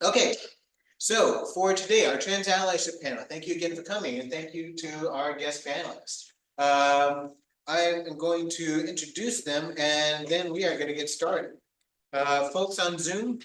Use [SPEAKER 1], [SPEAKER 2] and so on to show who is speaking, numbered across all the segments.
[SPEAKER 1] Okay, so for today, our trans allyship panel, thank you again for coming and thank you to our guest panelists. I am going to introduce them and then we are going to get started. Folks on Zoom,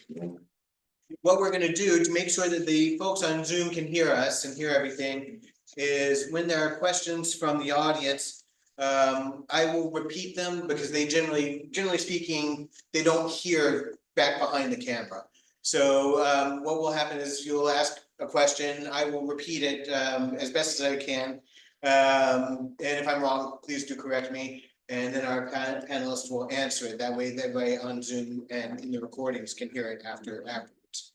[SPEAKER 1] what we're going to do to make sure that the folks on Zoom can hear us and hear everything is when there are questions from the audience, I will repeat them because they generally speaking, they don't hear back behind the camera. So what will happen is you'll ask a question, I will repeat it as best as I can. And if I'm wrong, please do correct me. And then our panelists will answer it. That way, everybody on Zoom and in the recordings can hear it afterwards.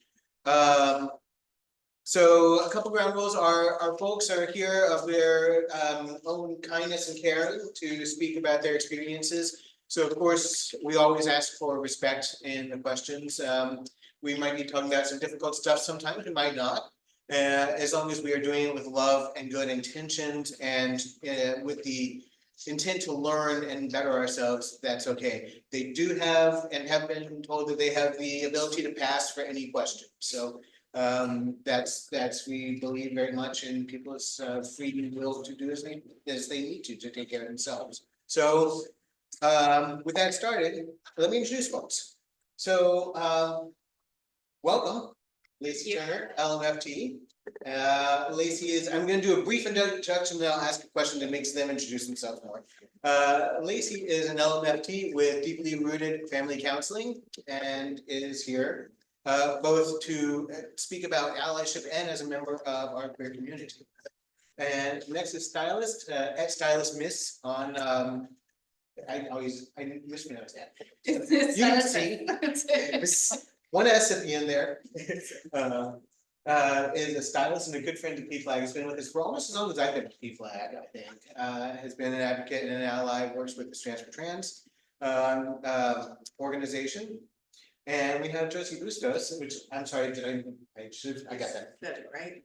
[SPEAKER 1] So a couple ground rules. Our folks are here of their own kindness and caring to speak about their experiences. So of course, we always ask for respect in the questions. We might be talking about some difficult stuff sometimes, we might not. As long as we are doing it with love and good intentions and with the intent to learn and better ourselves, that's okay. They do have and have been told that they have the ability to pass for any question. So that's we believe very much in people's free will to do as they need to take care of themselves. So with that started, let me introduce folks. So welcome, Lacey Turner, LMFT. Lacey is, I'm going to do a brief introduction, then I'll ask a question that makes them introduce themselves more. Lacey is an LMFT with deeply rooted family counseling and is here both to speak about allyship and as a member of our queer community. And next is stylist, ex-stylist Miss on, I mispronounce that. You can see. One S at the end there. Is a stylist and a good friend to PFLAG. Has been with us for almost as long as I've been with PFLAG, I think. Has been an advocate and an ally, works with the Trans for Trans organization. And we have Josie Bustos, which I'm sorry, I got that. That's right.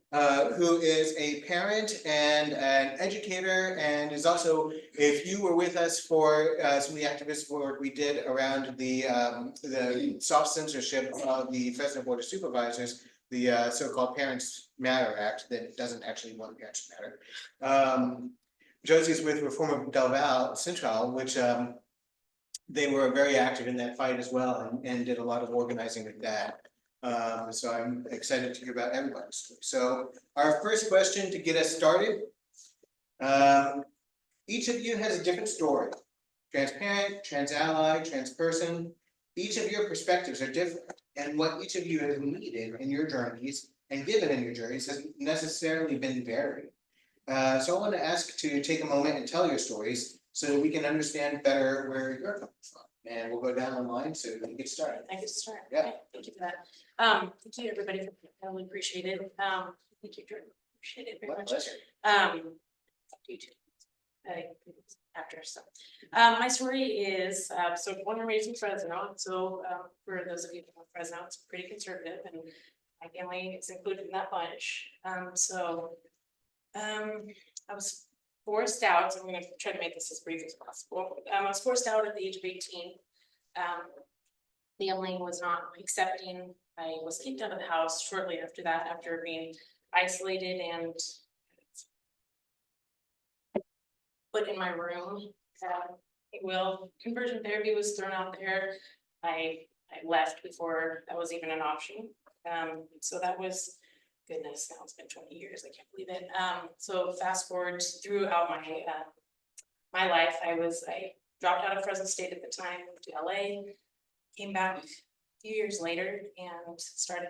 [SPEAKER 1] Who is a parent and an educator, and is also, if you were with us for some of the activist work we did around the soft censorship of the Fresno Board of Supervisors, the so-called Parents Matter Act that doesn't actually want parents to matter. Josie's with Reforma Del Val Central, which they were very active in that fight as well and did a lot of organizing with that. So I'm excited to hear about everybody's story. So our first question to get us started, each of you has a different story. Transparent, trans ally, trans person. Each of your perspectives are different, and what each of you has needed in your journeys and given in your journeys has necessarily been varied. So I want to ask to take a moment and tell your stories so that we can understand better where you're coming from. And we'll go down the line so we can get started.
[SPEAKER 2] I get to start.
[SPEAKER 1] Yeah.
[SPEAKER 2] Okay, thank you for that. Thank you everybody for that. I really appreciate it. Thank you, Jordan. Appreciate it very much. You too. After so, my story is so born and raised in Fresno. So for those of you who know Fresno, it's pretty conservative, and my family is included in that bunch. I was forced out. So I'm going to try to make this as brief as possible. I was forced out at the age of 18. Family was not accepting. I was kicked out of the house shortly after that, after being isolated and put in my room. Conversion therapy was thrown out there. I left before that was even an option. So that was, goodness, now it's been 20 years. I can't believe it. So fast forward throughout my my life, I dropped out of Fresno State at the time, moved to LA, came back a few years later, and started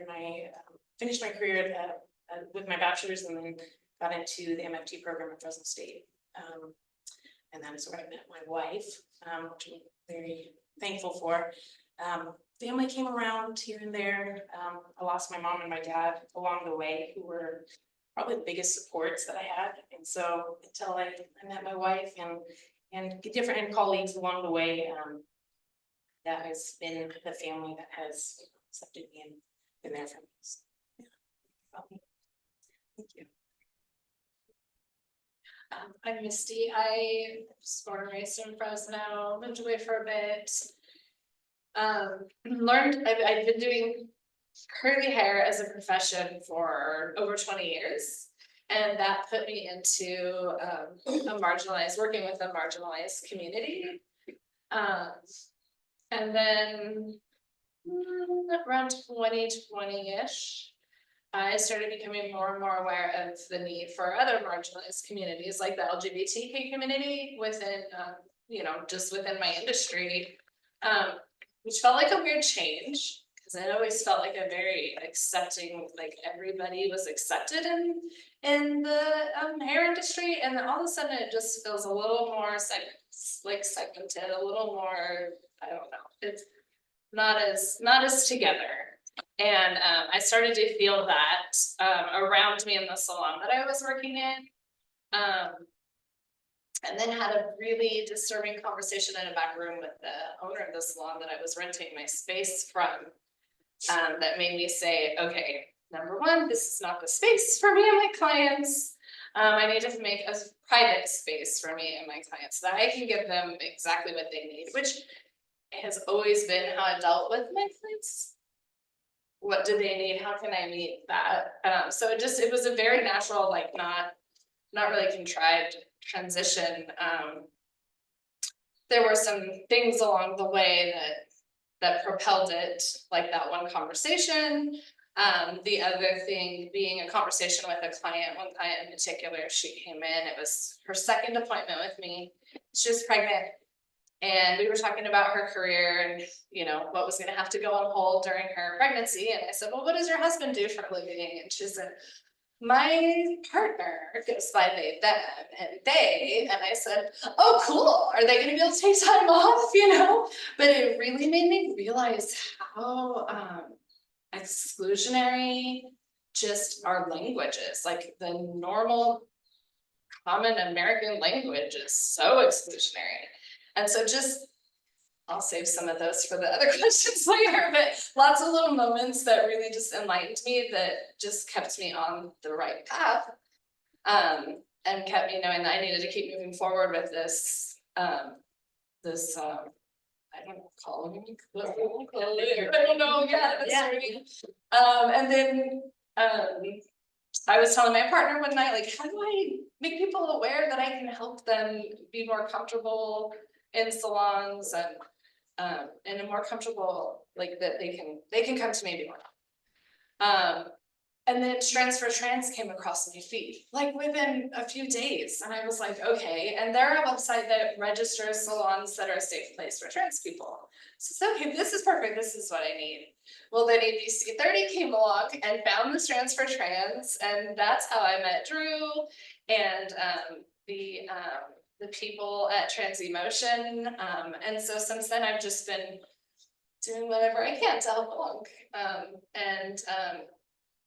[SPEAKER 2] finished my career with my bachelor's, and then got into the MFT program at Fresno State. And that is where I met my wife, which I'm very thankful for. Family came around here and there. I lost my mom and my dad along the way, who were probably the biggest supports that I had. And so until I met my wife and different colleagues along the way, that has been the family that has accepted me and been there for me. So, yeah. Thank you.
[SPEAKER 3] I'm Misty. I was born and raised in Fresno, moved away for a bit. I've been doing curly hair as a profession for over 20 years. And that put me into working with a marginalized community. And then around 2020-ish, I started becoming more and more aware of the need for other marginalized communities, like the LGBTQ community within, just within my industry, which felt like a weird change, because I always felt like a very accepting, like everybody was accepted in the hair industry, and then all of a sudden it just feels a little more segmented, a little more, I don't know, it's not as together. And I started to feel that around me in the salon that I was working in. And then had a really disturbing conversation in a back room with the owner of the salon that I was renting my space from. That made me say, okay, number one, this is not the space for me and my clients. I need to make a private space for me and my clients so that I can give them exactly what they need, which has always been how I dealt with my clients. What do they need? How can I meet that? So it was a very natural, like not really contrived transition. There were some things along the way that propelled it, like that one conversation. The other thing being a conversation with a client, one client in particular, she came in, it was her second appointment with me. She was pregnant. And we were talking about her career and, what was going to have to go on hold during her pregnancy. And I said, well, what does your husband do for a living? And she said, my partner goes by they, them, and they. And I said, oh, cool. Are they going to be able to take time off? But it really made me realize how exclusionary just our language is. Like the normal common American language is so exclusionary. And so I'll save some of those for the other questions later, but lots of little moments that really just enlightened me, that just kept me on the right path, and kept me knowing that I needed to keep moving forward with this, I don't know, calling, I don't know, and then, I was telling my partner one night, like, how do I make people aware that I can help them be more comfortable in salons and a more comfortable, like that they can come to me more. And then Transfer Trans came across my feed, like within a few days. And I was like, okay, and they're a website that registers salons that are a safe place for trans people. So okay, this is perfect, this is what I need. Well, then ABC 30 came along and found this Transfer Trans, and that's how I met Drew and the people at Trans Emotion. And so since then I've just been doing whatever I can to help along, and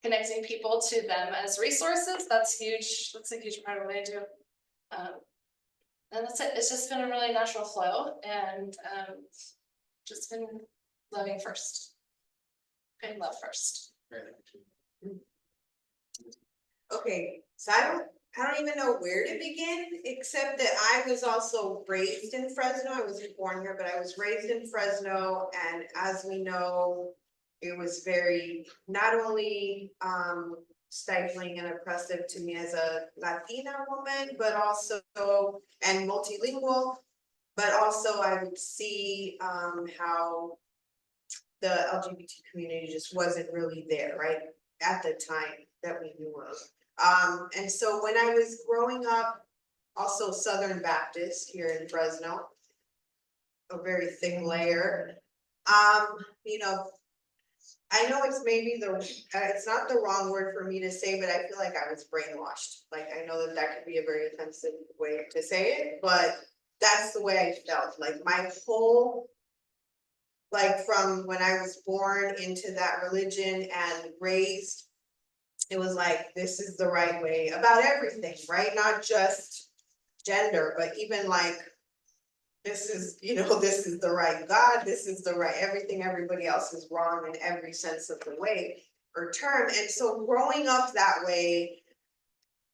[SPEAKER 3] connecting people to them as resources. That's huge. That's a huge part of what I do. And that's it. It's just been a really natural flow, and just been loving first. Putting love first.
[SPEAKER 4] Okay, so I don't even know where to begin, except that I was also raised in Fresno. I wasn't born here, but I was raised in Fresno, and as we know, it was very, not only stifling and oppressive to me as a Latina woman, but also, and multilingual, but also I would see how the LGBT community just wasn't really there, right, at the time that we knew of. And so when I was growing up, also Southern Baptist here in Fresno, a very thick layer, I know it's maybe it's not the wrong word for me to say, but I feel like I was brainwashed. Like, I know that could be a very offensive way to say it, but that's the way I felt. Like my whole, like from when I was born into that religion and raised, it was like, this is the right way about everything, right? Not just gender, but even like, this is, this is the right God, this is the right everything, everybody else is wrong in every sense of the way or term. And so growing up that way,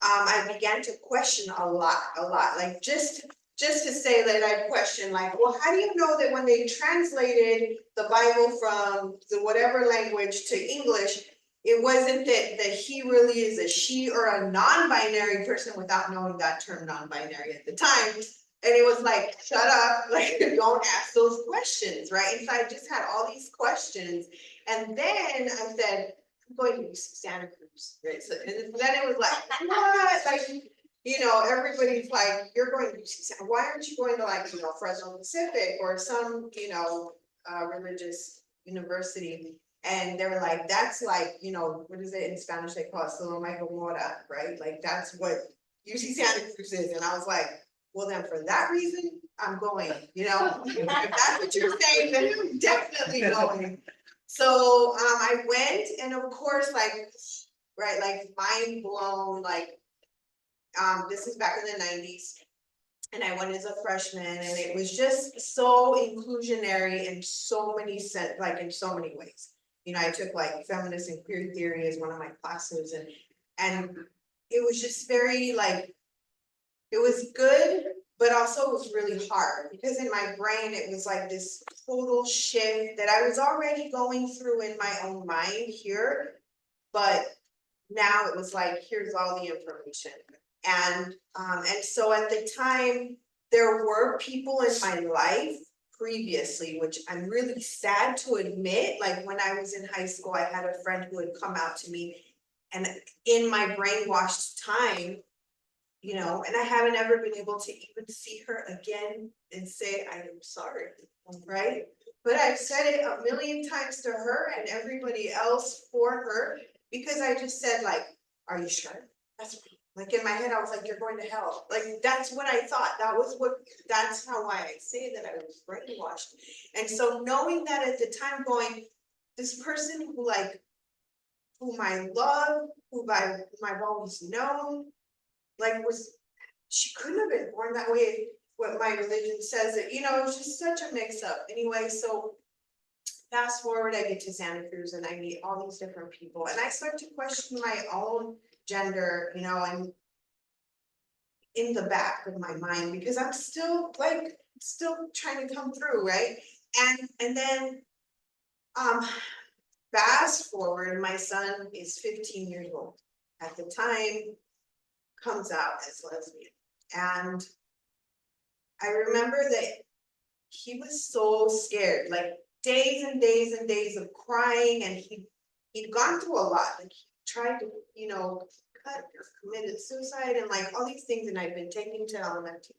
[SPEAKER 4] I began to question a lot, like just just to say that I question, like, well, how do you know that when they translated the Bible from the whatever language to English, it wasn't that he really is a she or a non-binary person without knowing that term non-binary at the time? And it was like, shut up, like, don't ask those questions, right? And so I just had all these questions. And then I said, I'm going to Santa Cruz, right? So, and then it was like, what? Like, you know, everybody's like, you're going to, why aren't you going to, like, you know, Fresno Pacific or some, you know, religious university? And they were like, that's like, you know, what is it in Spanish they call it, Sodoma y Gomorra, right? Like, that's what UC Santa Cruz is. And I was like, well, then for that reason, I'm going, you know, if that's what you're saying, then I'm definitely going. So, I went, and of course, like, right, like, mind blown, like, this is back in the 90s. And I went as a freshman, and it was just so inclusionary in so many like, in so many ways. You know, I took like feminist and queer theory as one of my classes, and it was just very like, it was good, but also it was really hard, because in my brain, it was like this total shift that I was already going through in my own mind here. But now it was like, here's all the information. And so at the time, there were people in my life previously, which I'm really sad to admit, like when I was in high school, I had a friend who had come out to me, and in my brainwashed time, you know, and I haven't ever been able to even see her again and say, I am sorry, right? But I've said it a million times to her and everybody else for her, because I just said, like, are you sure? That's like, in my head, I was like, you're going to hell. Like, that's what I thought. That's how I say that I was brainwashed. And so knowing that at the time, going, this person whom I love, whom I've always known, like, she couldn't have been born that way. What my religion says, that, you know, it was just such a mix up. Anyway, so fast forward, I get to Santa Cruz and I meet all these different people, and I start to question my own gender, you know, and in the back of my mind, because I'm still trying to come through, right? And then fast forward, my son is 15 years old at the time, comes out as lesbian. And I remember that he was so scared, like days and days and days of crying, and he'd gone through a lot. Like, he tried to, you know, cut or committed suicide and like all these things, and I'd been taken to elementary.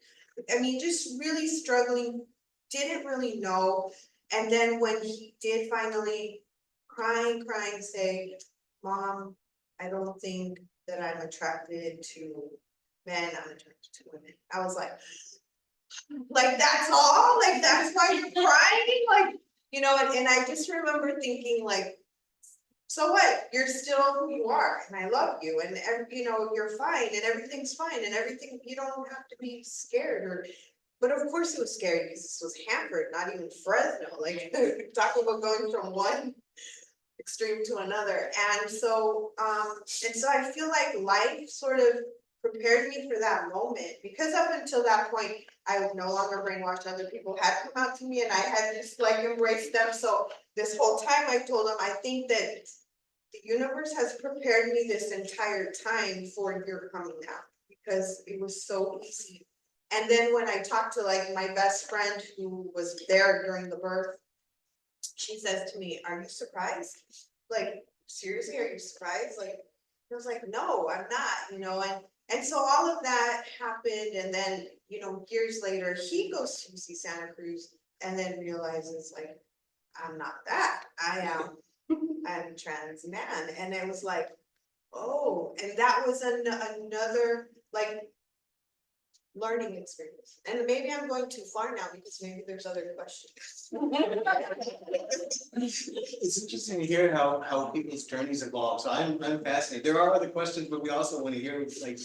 [SPEAKER 4] I mean, just really struggling, didn't really know. And then when he did finally crying, say, Mom, I don't think that I'm attracted to men, I'm attracted to women. I was like, that's all? Like, that's why you're crying? Like, you know, and I just remember thinking, like, so what? You're still who you are, and I love you, and you know, you're fine, and everything's fine, and everything, you don't have to be scared. But of course it was scary, because this was Hanford, not even Fresno. Like, talking about going from one extreme to another. And so I feel like life sort of prepared me for that moment, because up until that point, I was no longer brainwashed. Other people had come out to me, and I had just like embraced them. So this whole time I told them, I think that the universe has prepared me this entire time for your coming out, because it was so easy. And then when I talked to like my best friend who was there during the birth, she says to me, are you surprised? Like, seriously, are you surprised? Like, I was like, no, I'm not, you know, and so all of that happened, and then, you know, years later, he goes to see Santa Cruz and then realizes, like, I'm not that, I'm a trans man. And it was like, oh, and that was another, like, learning experience. And maybe I'm going too far now, because maybe there's other questions.
[SPEAKER 1] It's interesting to hear how people's journeys evolve, so I'm fascinated. There are other questions, but we also want to hear, like,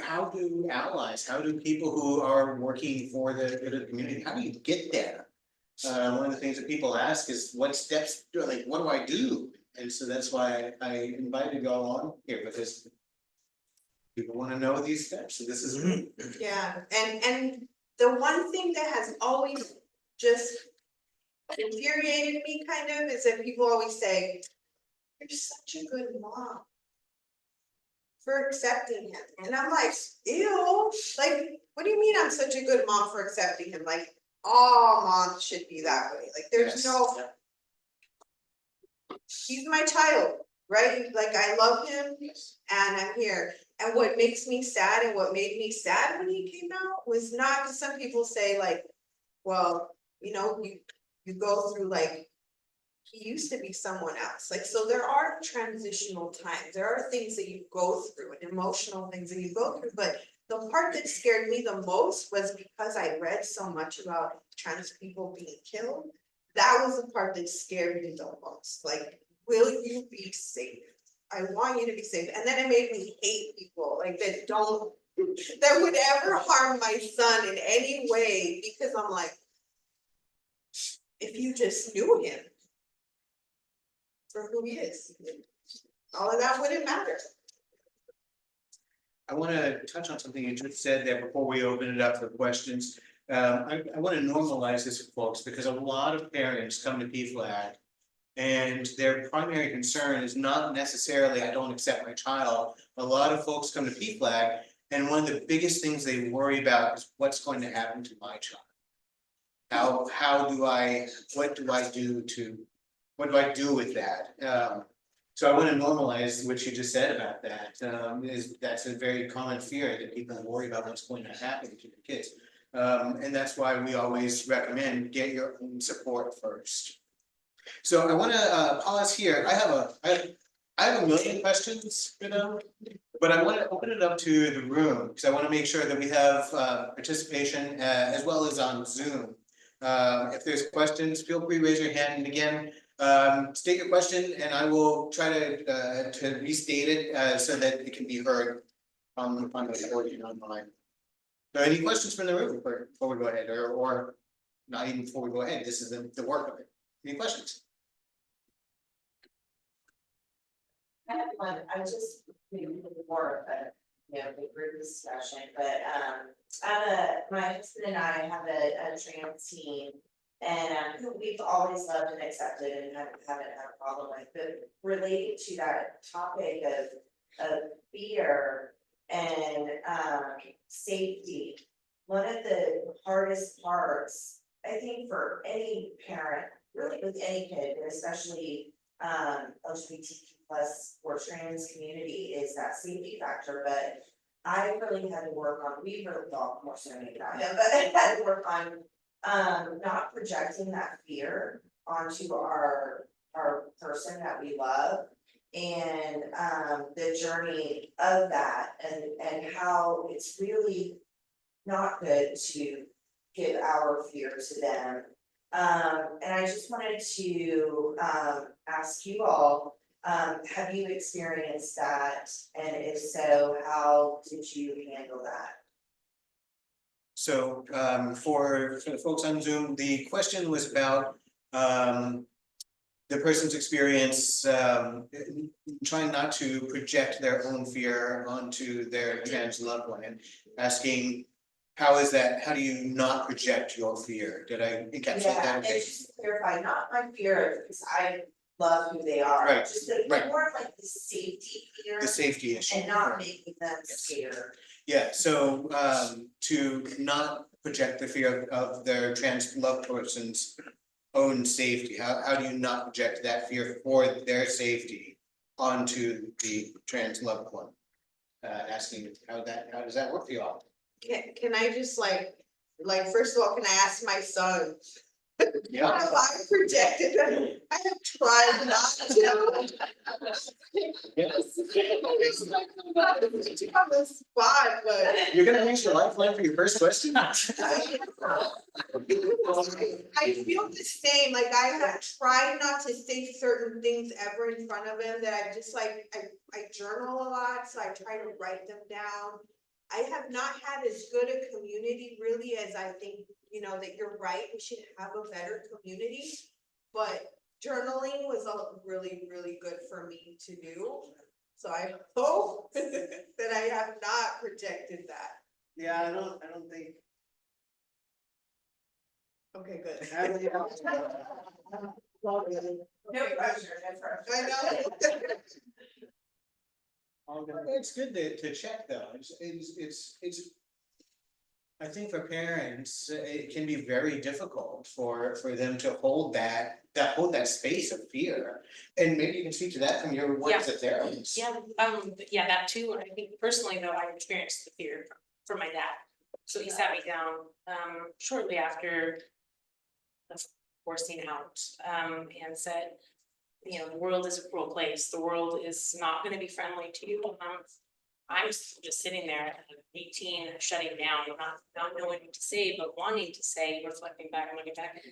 [SPEAKER 1] how do allies, how do people who are working for the good of the community, how do you get there? One of the things that people ask is, what steps, like, what do I do? And so that's why I invited y'all on here, because people wanna know these steps, so this is.
[SPEAKER 4] Yeah, and the one thing that has always just infuriated me kind of is that people always say, you're such a good mom for accepting him. And I'm like, ew, like, what do you mean I'm such a good mom for accepting him? Like, all moms should be that way. Like, there's
[SPEAKER 1] Yes.
[SPEAKER 4] no, he's my child, right? Like, I love him and I'm here. And what makes me sad and what made me sad when he came out was not, because some people say like, well, you know, you go through like, he used to be someone else. Like, so there are transitional times. There are things that you go through and emotional things that you go through. But the part that scared me the most was because I read so much about trans people being killed. That was the part that scared me the most. Like, will you be safe? I want you to be safe. And then it made me hate people like that would ever harm my son in any way, because I'm like, if you just knew him for who he is, all of that wouldn't matter.
[SPEAKER 1] I wanna touch on something you just said there before we open it up for questions. I wanna normalize this for folks, because a lot of parents come to PFLAG. And their primary concern is not necessarily, I don't accept my child. A lot of folks come to PFLAG, and one of the biggest things they worry about is what's going to happen to my child. How do I, what do I do with that? So I wanna normalize what you just said about that, that's a very common fear that people worry about what's going to happen to the kids. And that's why we always recommend get your own support first. So I wanna pause here, I have a million questions, but I wanna open it up to the room, because I wanna make sure that we have participation as well as on Zoom. If there's questions, feel free to raise your hand, and again, state your question, and I will try to restate it so that it can be heard on the recording online. So any questions from the room before we go ahead, or not even before we go ahead, this is the work of it. Any questions?
[SPEAKER 5] I have one, I just, maybe more of a, the group discussion, but, my husband and I have a trans team. And, who we've always loved and accepted and haven't had a problem with, but related to that topic of fear and, safety. One of the hardest parts, I think, for any parent, really with any kid, but especially LGBTQ plus or trans community, is that safety factor. But I really had to work on, we really thought more so than I am, but I had to work on not projecting that fear onto our person that we love, and the journey of that, and how it's really not good to give our fear to them. And I just wanted to ask you all, have you experienced that? And if so, how did you handle that?
[SPEAKER 1] So for the folks on Zoom, the question was about the person's experience trying not to project their own fear onto their trans loved one, and asking, how is that, how do you not project your fear? Did I encapsulate that?
[SPEAKER 5] Yeah, and just to clarify, not my fear, because I love who they are,
[SPEAKER 1] Right,
[SPEAKER 5] just the
[SPEAKER 1] right.
[SPEAKER 5] more of like the safety fear.
[SPEAKER 1] The safety issue.
[SPEAKER 5] And not
[SPEAKER 1] right.
[SPEAKER 5] making them
[SPEAKER 1] Yes.
[SPEAKER 5] scared.
[SPEAKER 1] Yeah, so to not project the fear of their trans loved person's own safety, how do you not project that fear for their safety onto the trans loved one? Asking how does that work for you all?
[SPEAKER 4] Can I just like, first of all, can I ask my son?
[SPEAKER 1] Yeah.
[SPEAKER 4] Have I projected that? I have tried not to.
[SPEAKER 1] Yes.
[SPEAKER 4] On the spot, but.
[SPEAKER 1] You're gonna use your lifeline for your first question?
[SPEAKER 4] I feel the same, like I have tried not to say certain things ever in front of him, that I just like, I journal a lot, so I try to write them down. I have not had as good a community really as I think, that you're right, we should have a better community. But journaling was really, really good for me to do. So I hope that I have not projected that.
[SPEAKER 1] Yeah, I don't think.
[SPEAKER 4] Okay, good.
[SPEAKER 5] No pressure, no pressure.
[SPEAKER 4] I know.
[SPEAKER 1] It's good to check though, it's. I think for parents, it can be very difficult for them to hold that space of fear. And maybe you can speak to that from your work as a therapist.
[SPEAKER 2] Yeah, that too, and I think personally though, I experienced the fear from my dad. So he sat me down, shortly after the forcing out, and said, you know, the world is a cruel place, the world is not gonna be friendly to you. I'm just sitting there at 18, shutting down, not knowing what to say, but wanting to say, reflecting back and looking back.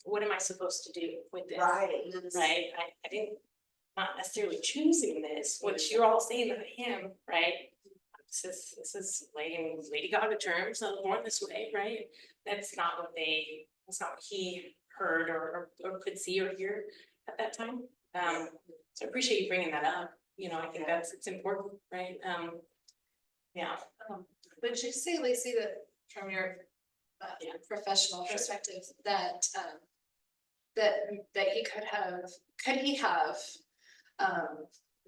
[SPEAKER 2] What am I supposed to do with this?
[SPEAKER 5] Right.
[SPEAKER 2] Right, I didn't, not necessarily choosing this, what you're all saying about him, right? This is Lady Gaga terms, born this way, right? That's not what he heard or could see or hear at that time. So I appreciate you bringing that up, you know, I think it's important, right? Yeah.
[SPEAKER 3] Would you say, Lacey, that from your professional perspective, that that he could have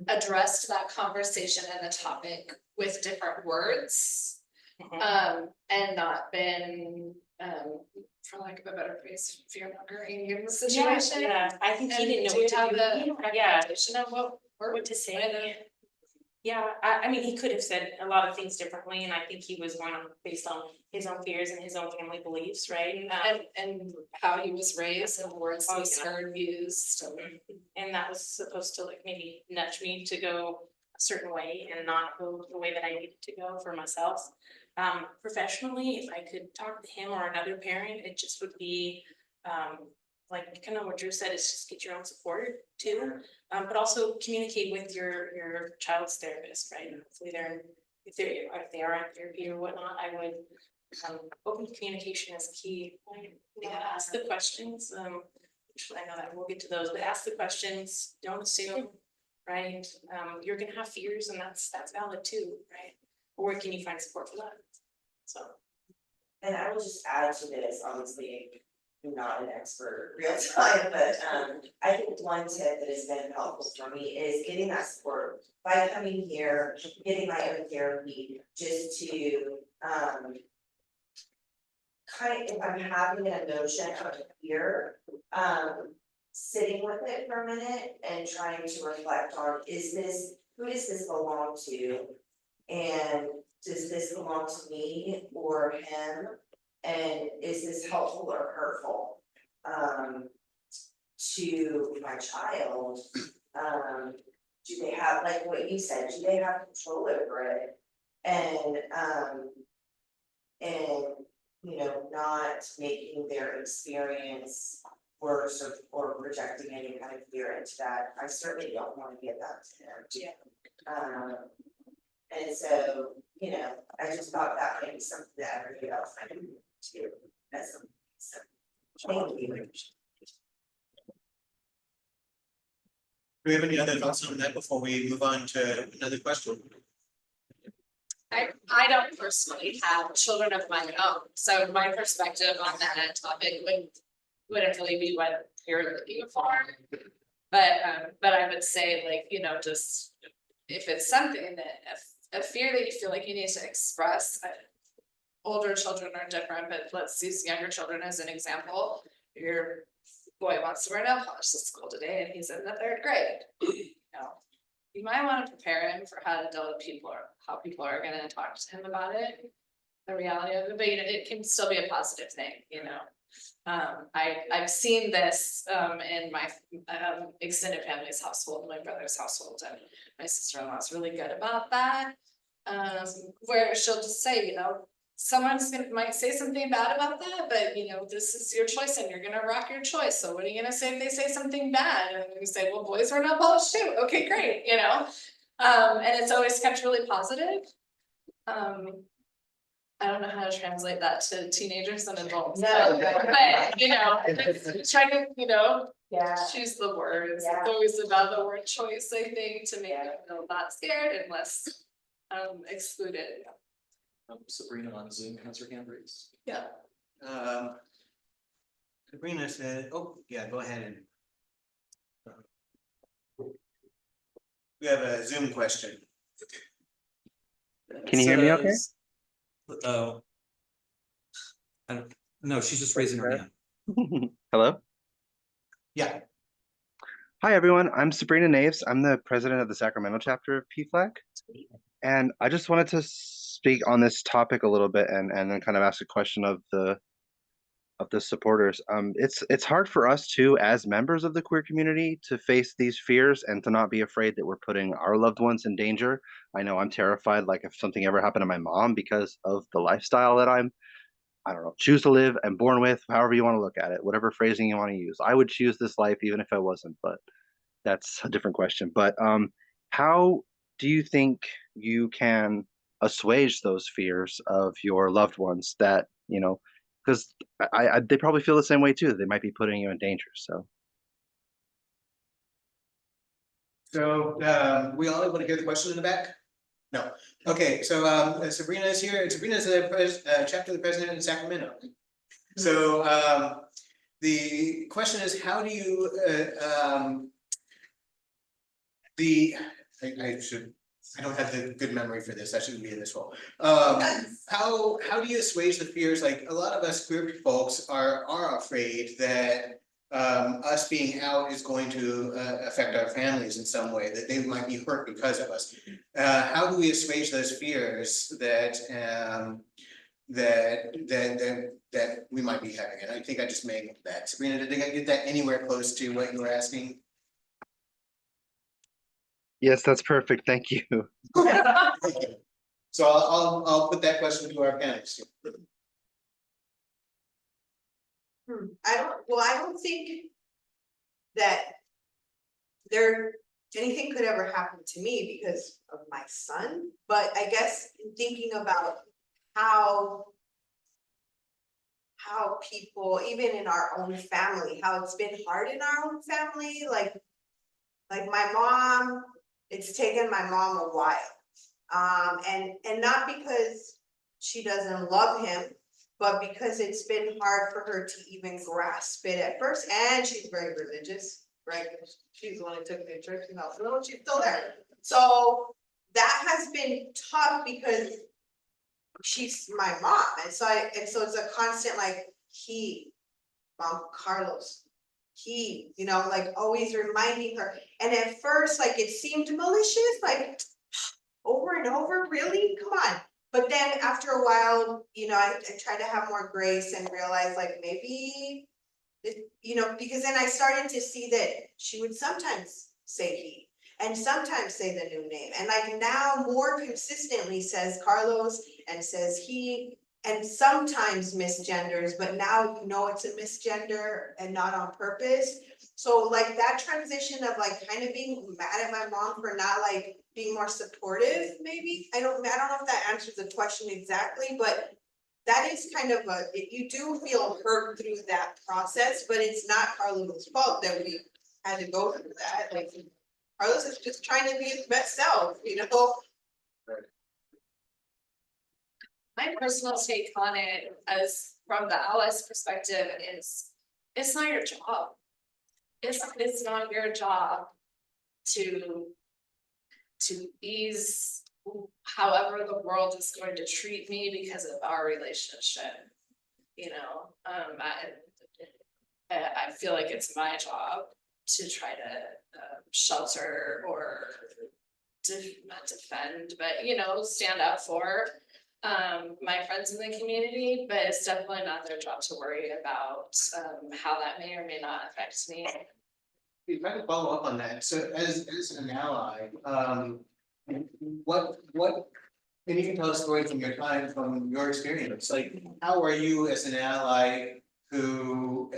[SPEAKER 3] addressed that conversation and the topic with different words? And not been, for lack of a better phrase, fear mongering in the situation?
[SPEAKER 2] Yeah, I think he
[SPEAKER 3] And
[SPEAKER 2] didn't know
[SPEAKER 3] do you
[SPEAKER 2] what to
[SPEAKER 3] have
[SPEAKER 2] do.
[SPEAKER 3] the
[SPEAKER 2] Yeah,
[SPEAKER 3] recommendation of
[SPEAKER 2] what to say. Yeah, I mean, he could have said a lot of things differently, and I think he was going on based on his own fears and his own family beliefs, right?
[SPEAKER 3] And how he was raised and words he was heard used.
[SPEAKER 2] And that was supposed to like maybe nudge me to go a certain way and not go the way that I needed to go for myself. Professionally, if I could talk to him or another parent, it just would be, like kind of what Drew said, is just get your own support too. But also communicate with your child's therapist, right? Hopefully if they are in therapy or whatnot, I would, open communication is key. Ask the questions, which I know that we'll get to those, but ask the questions, don't assume, right? You're gonna have fears and that's valid too, right? Or where can you find support for that? So.
[SPEAKER 5] And I will just add to this, obviously, I'm not an expert real time, but I think one tip that has been helpful for me is getting that support by coming here, getting my own therapy, just to kind of, if I'm having an emotion of fear, sitting with it for a minute and trying to reflect on, who does this belong to? And does this belong to me or him? And is this helpful or hurtful to my child? Do they have, like what you said, do they have control over it? And you know, not making their experience worse or projecting any kind of fear into that. I certainly don't want to give that to him. Yeah. And so, you know, I just thought that might be something that everybody else might do too. So, thank you.
[SPEAKER 1] Do we have any other thoughts on that before we move on to another question?
[SPEAKER 3] I don't personally have children of my own, so my perspective on that topic wouldn't really be what you're looking for. But I would say, like, you know, just if it's something that a fear that you feel like you need to express. Older children are different, but let's use younger children as an example. Your boy wants to wear nail polish to school today and he's in the 3rd grade. You know, you might want to prepare him for how to deal with people or how people are gonna talk to him about it. The reality of it, but you know, it can still be a positive thing, you know. I've seen this in my extended family's household, my brother's household, and my sister-in-law is really good about that. Where she'll just say, you know, might say something bad about that, but you know, this is your choice and you're gonna rock your choice. So what are you gonna say if they say something bad? And you say, well, boys wear nail polish too. Okay, great, you know? And it's always kept really positive. I don't know how to translate that to teenagers and adults.
[SPEAKER 5] No.
[SPEAKER 3] But you know, try to, you know,
[SPEAKER 5] Yeah.
[SPEAKER 3] choose the words.
[SPEAKER 5] Yeah.
[SPEAKER 3] It's always about the word choice, I think, to make
[SPEAKER 5] Yeah.
[SPEAKER 3] them feel not scared and less excluded.
[SPEAKER 6] Sabrina on Zoom has her hand raised.
[SPEAKER 1] Yeah. Sabrina said, oh, yeah, go ahead and. We have a Zoom question.
[SPEAKER 7] Can you hear me okay?
[SPEAKER 6] Oh. No, she's just raising her hand.
[SPEAKER 7] Hello.
[SPEAKER 1] Yeah,
[SPEAKER 7] Hi, everyone. I'm Sabrina Naves. I'm the president of the Sacramento chapter of PFLAG. And I just wanted to speak on this topic a little bit and then kind of ask a question of the supporters. It's hard for us too, as members of the queer community, to face these fears and to not be afraid that we're putting our loved ones in danger. I know I'm terrified, like if something ever happened to my mom because of the lifestyle that I don't know, choose to live and born with, however you want to look at it, whatever phrasing you want to use. I would choose this life even if I wasn't, but that's a different question. But how do you think you can assuage those fears of your loved ones that, because they probably feel the same way too. They might be putting you in danger. So
[SPEAKER 1] we all want to hear the question in the back? No, okay, so Sabrina is here, and Sabrina is the chapter of the president in Sacramento. So the question is, how do you I don't have the good memory for this, I shouldn't be in this role. How do you assuage the fears? Like a lot of us queer folks are afraid that us being out is going to affect our families in some way, that they might be hurt because of us. How do we assuage those fears that that we might be having? And I think I just made that. Sabrina, did I get that anywhere close to what you were asking?
[SPEAKER 7] yes, that's perfect. Thank you.
[SPEAKER 1] So I'll put that question to our panelists.
[SPEAKER 4] I don't think that anything could ever happen to me because of my son, but I guess in thinking about how people, even in our own family, how it's been hard in our own family, like my mom, it's taken my mom a while. And not because she doesn't love him, but because it's been hard for her to even grasp it at first, and she's very religious, right? She's the one who took me to church, and no, she's still there. So that has been tough because she's my mom, and so it's a constant like Carlos, like always reminding her. And at first, like it seemed malicious, like over and over, really? Come on. But then after a while, I try to have more grace and realize like maybe, because then I started to see that she would sometimes say he and sometimes say the new name. And like now more consistently says Carlos and says he, and sometimes misgenders, but now it's a misgender and not on purpose. So like that transition of like kind of being mad at my mom for not like being more supportive, maybe. I don't know if that answers the question exactly, but that is kind of you do feel hurt through that process, but it's not Carlos' fault that we had to go through that. Like Carlos is just trying to be his best self,
[SPEAKER 3] My personal take on it, as from the ally's perspective, is it's not your job. It's not your job to ease however the world is going to treat me because of our relationship. I feel like it's my job to try to shelter or not defend, but stand up for my friends in the community, but it's definitely not their job to worry about how that may or may not affect me.
[SPEAKER 1] If I could follow up on that, so as an ally, what, and you can tell a story from your time, from your experience, like, how are you as an ally who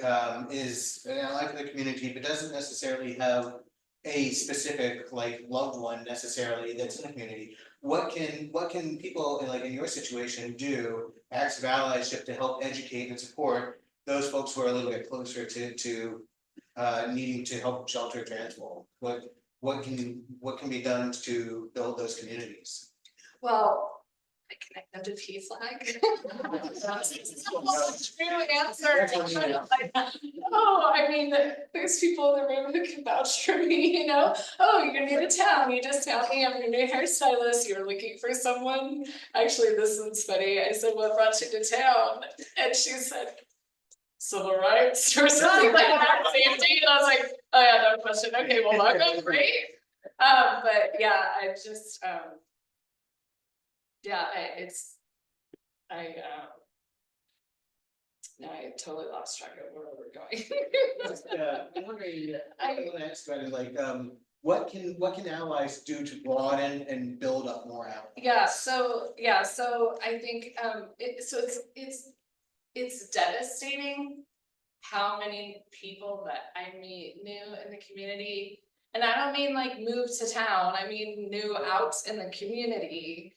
[SPEAKER 1] is an ally for the community, but doesn't necessarily have a specific like loved one necessarily that's in the community? What can people like in your situation do, acts of allyship to help educate and support those folks who are a little bit closer to needing to help shelter transform? What can be done to build those communities?
[SPEAKER 3] Well, I connect them to PFLAG. True answer. Oh, I mean, there's people in the room who can vouch for me, you know? Oh, you're new to town, you just found me, I'm your new hairstylist, you're looking for someone. Actually, this one's funny, I said, what brought you to town? And she said, civil rights or something like that, safety, and I was like, oh yeah, no question, okay, well, I'm great. But yeah, I just, yeah, no, I totally lost track of where we're going.
[SPEAKER 1] I'm wondering, I want to ask about it, like, what can allies do to broaden and build up more allies?
[SPEAKER 3] So I think, it's devastating how many people that I meet new in the community. And I don't mean like move to town, I mean new out in the community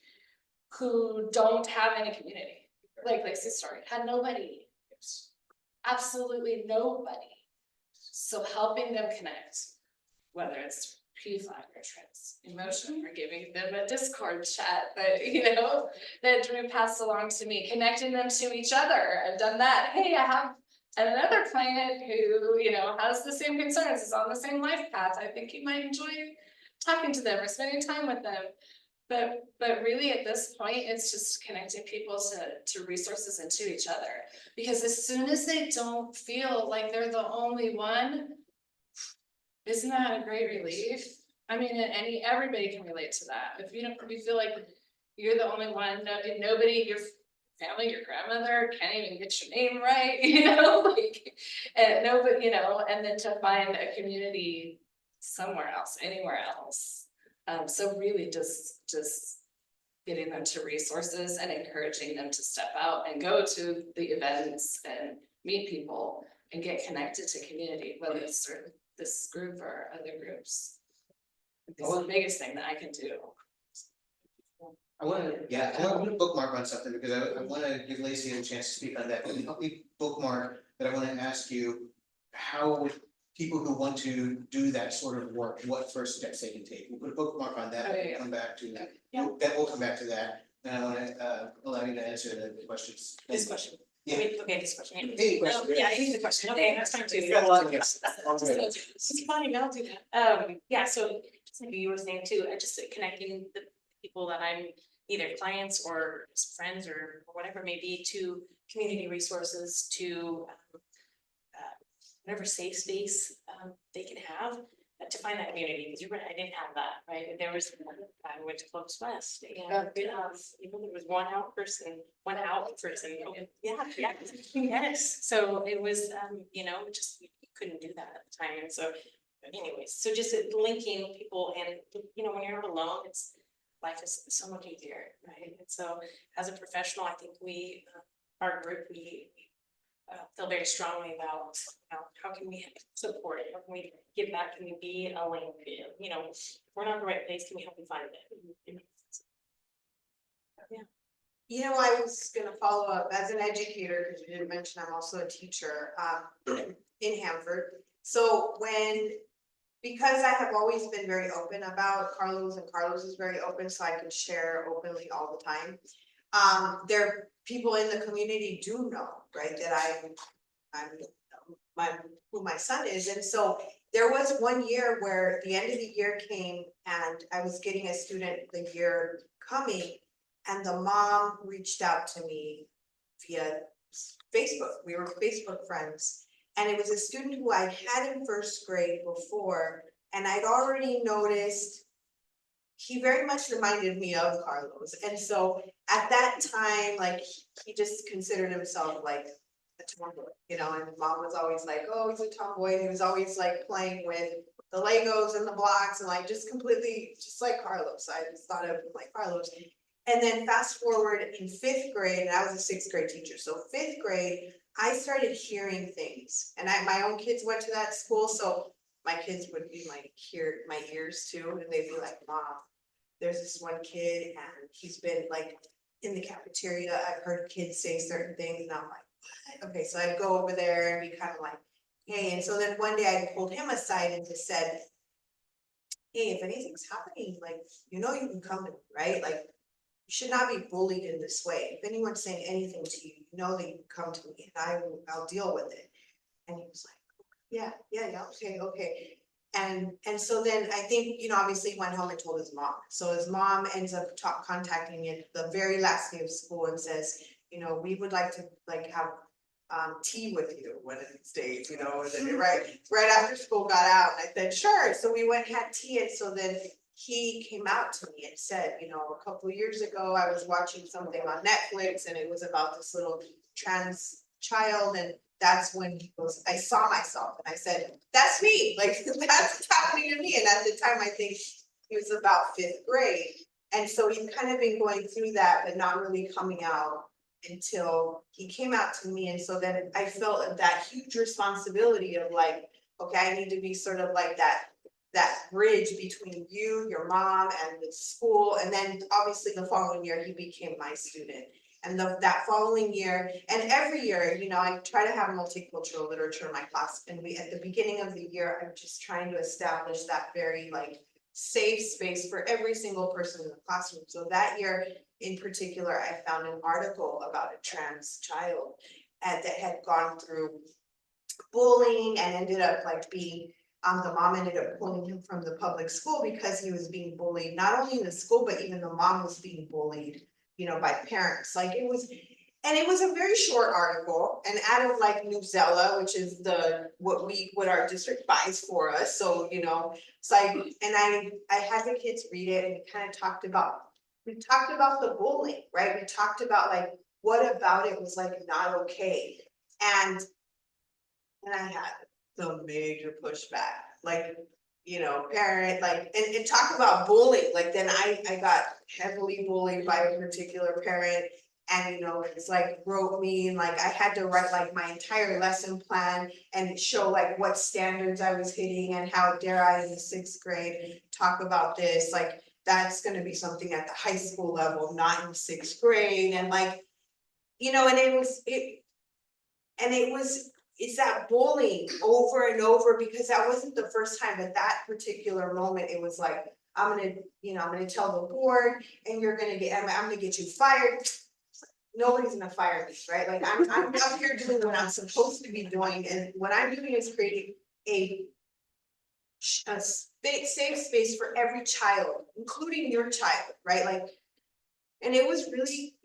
[SPEAKER 3] who don't have any community. Like Lacey's story, had nobody. Absolutely nobody. So helping them connect, whether it's PFLAG or trans emotion, or giving them a Discord chat that, that Drew passed along to me, connecting them to each other. I've done that. Hey, I have another client who, has the same concerns, is on the same life path. I think you might enjoy talking to them or spending time with them. But really at this point, it's just connecting people to resources and to each other. Because as soon as they don't feel like they're the only one, isn't that a great relief? I mean, everybody can relate to that. If you feel like you're the only one, nobody, your family, your grandmother can't even get your name right, and nobody, and then to find a community somewhere else, anywhere else. So really just getting them to resources and encouraging them to step out and go to the events and meet people and get connected to community, whether it's this group or other groups. It's the biggest thing that I can do.
[SPEAKER 1] I want to bookmark on something because I want to give Lacey a chance to speak on that. Can you help me bookmark that? I want to ask you how people who want to do that sort of work, what first steps they can take. We'll put a bookmark on that. We'll come back to that.
[SPEAKER 2] Yeah.
[SPEAKER 1] Then we'll come back to that. And I want to allow you to answer the questions.
[SPEAKER 2] This question.
[SPEAKER 1] Yeah.
[SPEAKER 2] Okay, this question.
[SPEAKER 1] Hey, question.
[SPEAKER 2] Yeah, I think the question, okay, that's fine too.
[SPEAKER 1] Yes.
[SPEAKER 2] It's fine, I'll do that. Yeah, so just like you were saying too, just connecting the people that I'm either clients or friends or whatever it may be to community resources, to whatever safe space they can have to find that community, because you're right, I didn't have that, right? There was, I went to Clovis West, and there was one out person. Yeah, yes, so it was, just, you couldn't do that at the time, and so anyways, so just linking people, and when you're not alone, life is so much easier, right? And so as a professional, I think our group, we feel very strongly about, how can we support it? How can we give back? Can we be a link? If we're not in the right place, can we help you find it? Yeah.
[SPEAKER 4] I was gonna follow up as an educator, because you didn't mention I'm also a teacher, in Hanford. So because I have always been very open about Carlos, and Carlos is very open, so I can share openly all the time. There people in the community do know, right, that who my son is, and so there was one year where the end of the year came and I was getting a student the year coming, and the mom reached out to me via Facebook. We were Facebook friends, and it was a student who I'd had in first grade before, and I'd already noticed he very much reminded me of Carlos. And so at that time, like, he just considered himself like a tomboy, and mom was always like, oh, he's a tomboy. And he was always like playing with the Legos and the blocks and like just completely just like Carlos. I just thought of him like Carlos. And then fast forward in fifth grade, and I was a sixth grade teacher. So fifth grade, I started hearing things, and my own kids went to that school. So my kids would be like, hear my ears too. And they'd be like, Mom, there's this one kid and he's been like in the cafeteria. I've heard kids say certain things, and I'm like, what? Okay, so I'd go over there and be kind of like, hey, and so then one day I pulled him aside and just said, hey, if anything's happening, like, you know, you can come to me, right? Like, you should not be bullied in this way. If anyone's saying anything to you, you know that you can come to me and I'll deal with it. And he was like, yeah, okay. And so then I think, you know, obviously he went home and told his mom. So his mom ends up contacting me at the very last day of school and says, you know, we would like to like have tea with you one of these days, you know, and then right after school got out, and I said, sure. So we went and had tea, and so then he came out to me and said, you know, a couple of years ago, I was watching something on Netflix and it was about this little trans child, and that's when he goes, I saw myself and I said, that's me, like that's what's happening to me. And at the time, I think he was about 5th grade. And so he's kind of been going through that, but not really coming out until he came out to me. And so then I felt that huge responsibility of like, okay, I need to be sort of like that bridge between you, your mom, and the school. And then obviously the following year, he became my student. And that following year, and every year, you know, I try to have multicultural literature in my class. And at the beginning of the year, I'm just trying to establish that very like safe space for every single person in the classroom. So that year in particular, I found an article about a trans child that had gone through bullying and ended up like being the mom ended up pulling him from the public school because he was being bullied, not only in the school, but even the mom was being bullied, you know, by parents. Like it was a very short article, and out of like Newsella, which is what our district buys for us. So, you know, it's like, and I had the kids read it, and we talked about the bullying, right? We talked about like, what about it was like not okay. And I had some major pushback, like, you know, parent, like, and talk about bullying, like then I got heavily bullied by a particular parent. And, you know, it's like wrote me, and like I had to write like my entire lesson plan and show like what standards I was hitting, and how dare I in the 6th grade talk about this, like that's gonna be something at the high school level, not in 6th grade. And like, you know, and it's that bullying over and over, because that wasn't the first time. At that particular moment, it was like, I'm gonna tell the board, and I'm gonna get you fired. Nobody's gonna fire me, right? Like I'm out here doing what I'm supposed to be doing, and what I'm doing is creating a safe space for every child, including your child, right? Like, and it was really,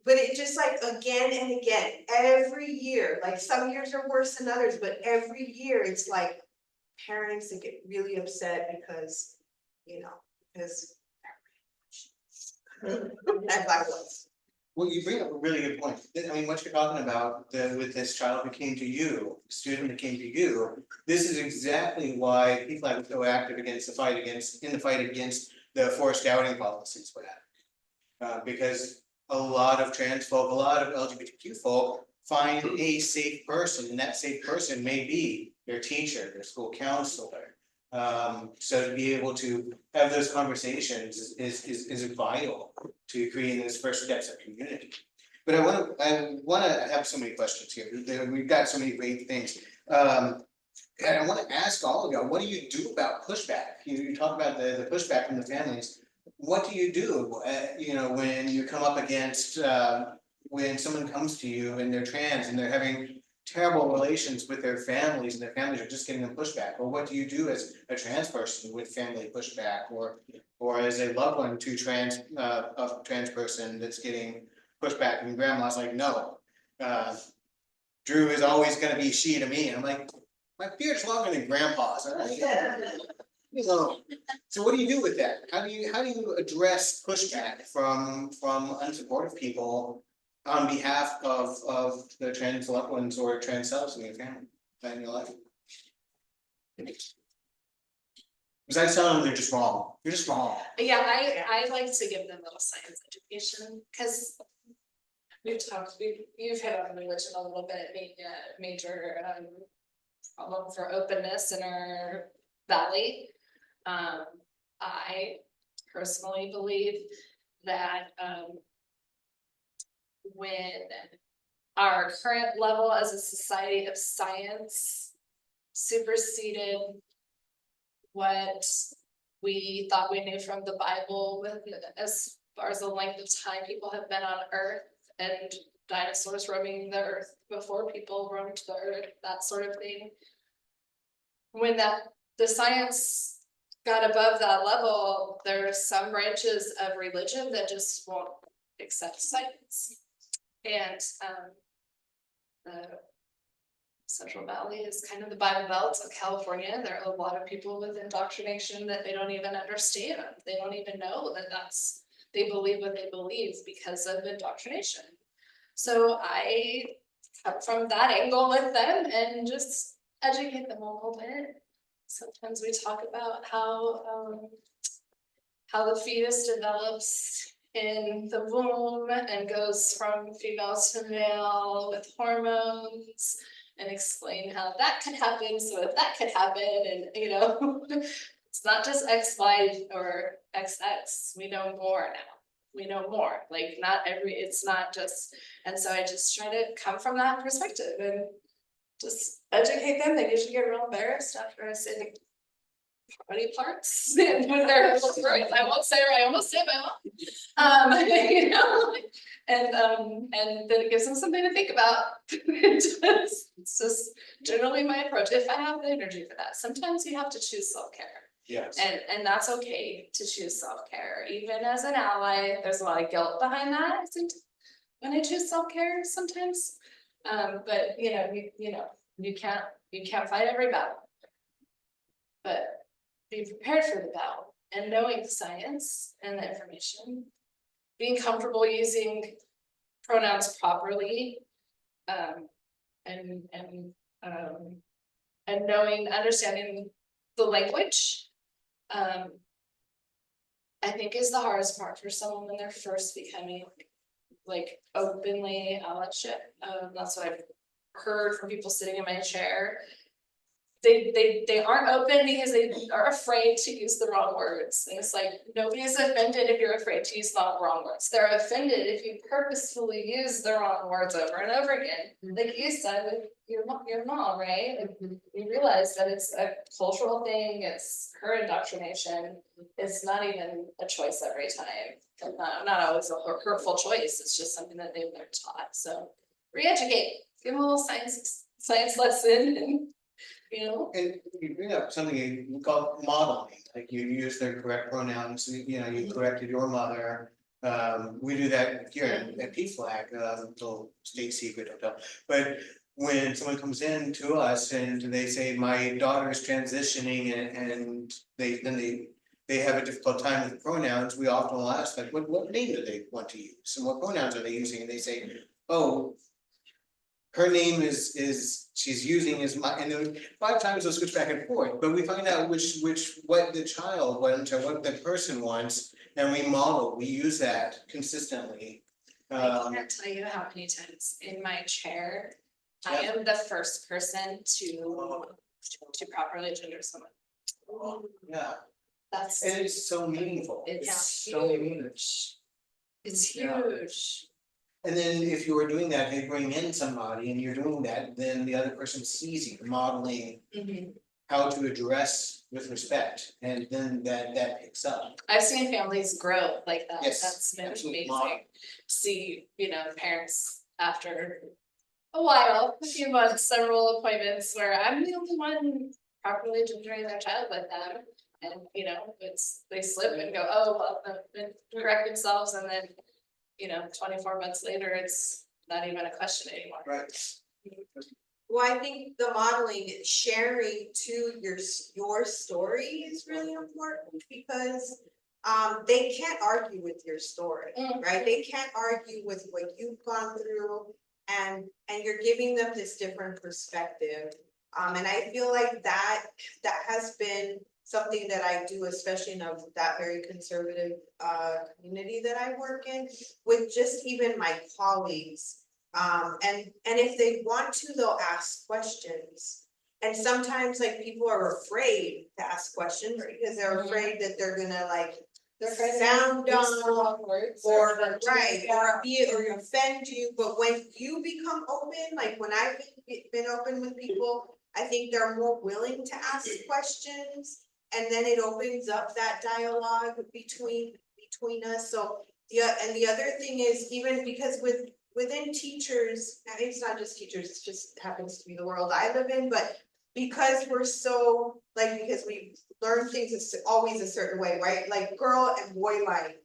[SPEAKER 4] but it just like again and again, every year, like some years are worse than others, but every year it's like parents that get really upset because, you know, because as I was.
[SPEAKER 1] Well, you bring up a really good point. I mean, what you're talking about with this child who came to you, student who came to you, this is exactly why PFLAG was so active in the fight against the forced outing policies we had. Because a lot of trans folk, a lot of LGBTQ folk find a safe person, and that safe person may be their teacher, their school counselor. So to be able to have those conversations is vital to creating those first steps of community. But I wanna have so many questions here. We've got so many great things. And I wanna ask all of y'all, what do you do about pushback? You talk about the pushback from the families. What do you do, you know, when you come up against, when someone comes to you and they're trans and they're having terrible relations with their families, and their families are just getting them pushback? Or what do you do as a trans person with family pushback, or as a loved one to a trans person that's getting pushback, and grandma's like, no, Drew is always gonna be she to me, and I'm like, my beard's longer than grandpa's, all right? So what do you do with that? How do you address pushback from unsupportive people on behalf of the trans loved ones or trans selves in your family and in your life? Besides telling them they're just wrong, you're just wrong.
[SPEAKER 3] Yeah, I like to give them a little science education, because you've hit on religion a little bit, being a major problem for openness in our valley. I personally believe that when our current level as a society of science superseded what we thought we knew from the Bible with, as far as the length of time people have been on Earth and dinosaurs roaming the Earth before people roamed the Earth, that sort of thing. When the science got above that level, there are some branches of religion that just won't accept science. And the Central Valley is kind of the Bible Belt of California. There are a lot of people with indoctrination that they don't even understand. They don't even know that they believe what they believe because of indoctrination. So I come from that angle with them and just educate them a little bit. Sometimes we talk about how the fetus develops in the womb and goes from female to male with hormones, and explain how that could happen, so if that could happen, and it's not just XY or XX, we know more now. We know more, like it's not just, and so I just try to come from that perspective and just educate them. They usually get real embarrassed after I say the body parts and when they're I won't say it, I almost said my mom. And then it gives them something to think about. It's just generally my approach, if I have the energy for that. Sometimes you have to choose self-care.
[SPEAKER 1] Yes.
[SPEAKER 3] And that's okay to choose self-care. Even as an ally, there's a lot of guilt behind that, I think, when I choose self-care sometimes. But you can't fight every battle. But being prepared for the battle and knowing the science and the information, being comfortable using pronouns properly, and understanding the language, I think is the hardest part for someone when they're first becoming like openly allyship. That's what I've heard from people sitting in my chair. They aren't open because they are afraid to use the wrong words. And it's like, nobody's offended if you're afraid to use the wrong words. They're offended if you purposefully use the wrong words over and over again. Like you said with your mom, right? Like, you realize that it's a cultural thing, it's her indoctrination. It's not even a choice every time. Not always a hurtful choice, it's just something that they've been taught. So re-educate, give them a little science lesson, and
[SPEAKER 1] And you bring up something you call modeling, like you use their correct pronouns, you corrected your mother. We do that here at PFLAG, little state secret, don't tell. But when someone comes in to us and they say, my daughter is transitioning and they have a difficult time with pronouns, we often will ask, like, what name do they want to use? And what pronouns are they using? And they say, oh, her name is she's using is my, and then 5 times they'll switch back and forth, but we find out what the child wants or what the person wants, and we use that consistently.
[SPEAKER 3] I can't tell you how many times in my chair, I am the first person to properly gender someone.
[SPEAKER 1] Yeah,
[SPEAKER 3] That's,
[SPEAKER 1] and it's so meaningful.
[SPEAKER 3] it's
[SPEAKER 1] so meaningful.
[SPEAKER 3] huge. It's
[SPEAKER 1] Yeah.
[SPEAKER 3] huge.
[SPEAKER 1] And then if you are doing that, they bring in somebody and you're doing that, then the other person sees you modeling how to address with respect, and then that picks up.
[SPEAKER 3] I've seen families grow like that.
[SPEAKER 1] Yes,
[SPEAKER 3] That's been
[SPEAKER 1] absolutely.
[SPEAKER 3] amazing. See, parents after a while, a few months, several appointments where I'm the only one properly gendering their child with them. And they slip and go, oh, well, and correct themselves, and then 24 months later, it's not even a question anymore.
[SPEAKER 1] Right.
[SPEAKER 4] Well, I think the modeling, sharing to your story is really important because they can't argue with your story, right? They can't argue with what you've gone through, and you're giving them this different perspective. And I feel like that has been something that I do, especially in that very conservative community that I work in, with just even my colleagues. And if they want to, they'll ask questions. And sometimes people are afraid to ask questions because they're afraid that they're gonna sound dumb or offend you. But when you become open, like when I've been open with people, I think they're more willing to ask questions. And then it opens up that dialogue between us, so the other thing is, even because within teachers, and it's not just teachers, it just happens to be the world I live in, but because we're so, like, because we learn things always a certain way, right? Like girl and boy line,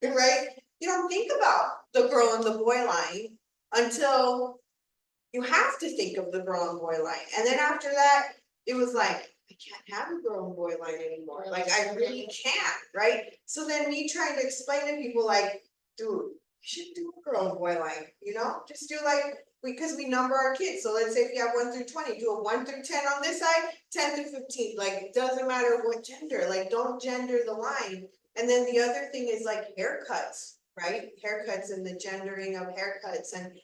[SPEAKER 4] right? You don't think about the girl and the boy line until you have to think of the girl and boy line. And then after that, it was like, I can't have a girl and boy line anymore. Like, I really can't, right? So then me trying to explain to people like, dude, you should do a girl and boy line, you know? Just do like, because we number our kids. So let's say if you have 1 through 20, do a 1 through 10 on this side, 10 through 15. Like, it doesn't matter what gender, like, don't gender the line. And then the other thing is like haircuts, right? Haircuts and the gendering of haircuts. And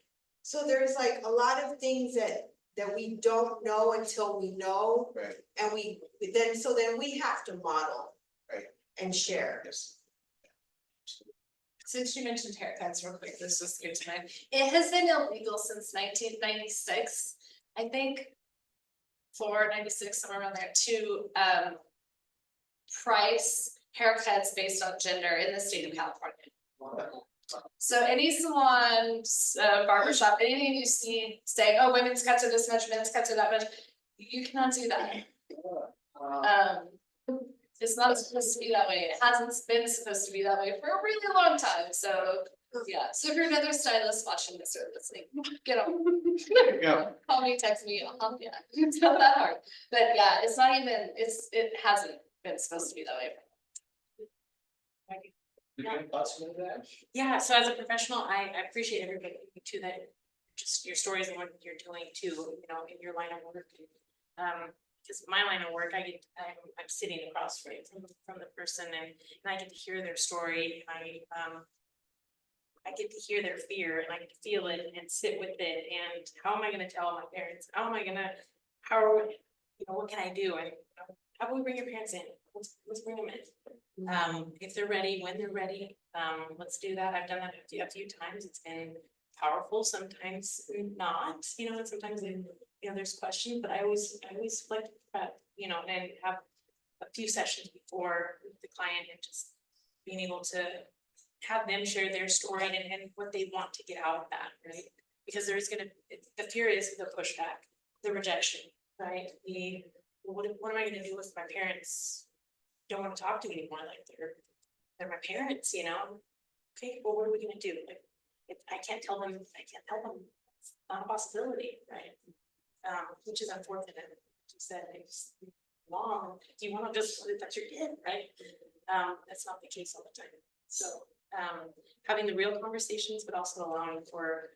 [SPEAKER 4] so there's like a lot of things that we don't know until we know.
[SPEAKER 1] Right.
[SPEAKER 4] And then we have to model.
[SPEAKER 1] Right.
[SPEAKER 4] And share.
[SPEAKER 1] Yes.
[SPEAKER 3] Since you mentioned haircuts real quick, this was good to know. It has been illegal since 1996, I think. 496, somewhere around there, to price haircuts based on gender in the state of California. So any salon, barbershop, anything you see saying, oh, women's cuts are this much, men's cuts are that much, you cannot do that. It's not supposed to be that way. It hasn't been supposed to be that way for a really long time. So yeah. So if you're another stylist watching this or listening, get on.
[SPEAKER 1] Yeah.
[SPEAKER 3] Call me, text me. Yeah, it's not that hard. But yeah, it's not even. It hasn't been supposed to be that way.
[SPEAKER 2] Yeah, so as a professional, I appreciate everybody too, that just your stories and what you're doing too, you know, in your line of work. Because my line of work, I'm sitting across from the person, and I get to hear their story. I get to hear their fear, and I get to feel it and sit with it. And how am I going to tell my parents? What can I do? And how do we bring your parents in? Let's bring them in. If they're ready, when they're ready, let's do that. I've done that a few times. It's been powerful, sometimes not, and sometimes there's questions, but I always like to prep, and have a few sessions before with the client, and just being able to have them share their story and what they want to get out of that, right? Because the fear is the pushback, the rejection, right? What am I gonna do if my parents don't want to talk to me anymore? Like they're my parents, Okay, well, what are we gonna do? Like, I can't tell them, I can't tell them, it's not a possibility, right? Which is unfortunate. You said it's long. Do you want to just that's your kid, right? That's not the case all the time. So having the real conversations, but also allowing for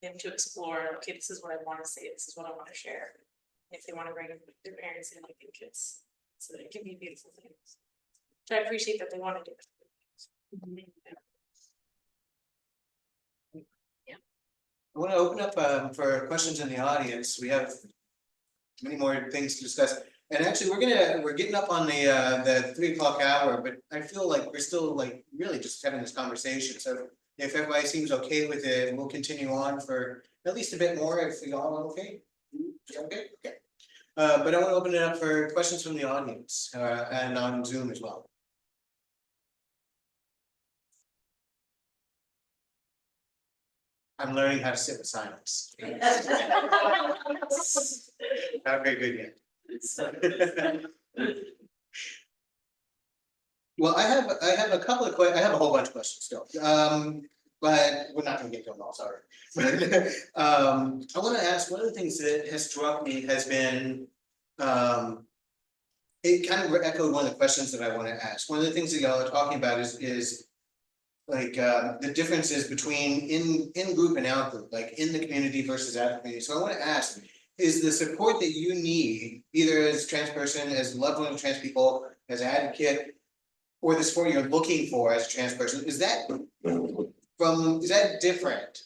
[SPEAKER 2] them to explore, okay, this is what I want to say, this is what I want to share. If they want to bring their parents in, I think so it can be beautiful things. So I appreciate that they want to do that.
[SPEAKER 1] I want to open up for questions in the audience. We have many more things to discuss. And actually, we're getting up on the 3 o'clock hour, but I feel like we're still like really just having this conversation. So if everybody seems okay with it, we'll continue on for at least a bit more if we all are okay. Okay. But I want to open it up for questions from the audience and on Zoom as well. I'm learning how to sit with silence. Not very good yet. Well, I have a couple of I have a whole bunch of questions still. But we're not gonna get to them all, sorry. I want to ask, one of the things that has struck me has been it kind of echoed one of the questions that I want to ask. One of the things that y'all are talking about is like the differences between in group and out group, like in the community versus out of the community. So I want to ask, is the support that you need, either as a trans person, as a loved one of trans people, as an advocate, or the support you're looking for as a trans person, is that different?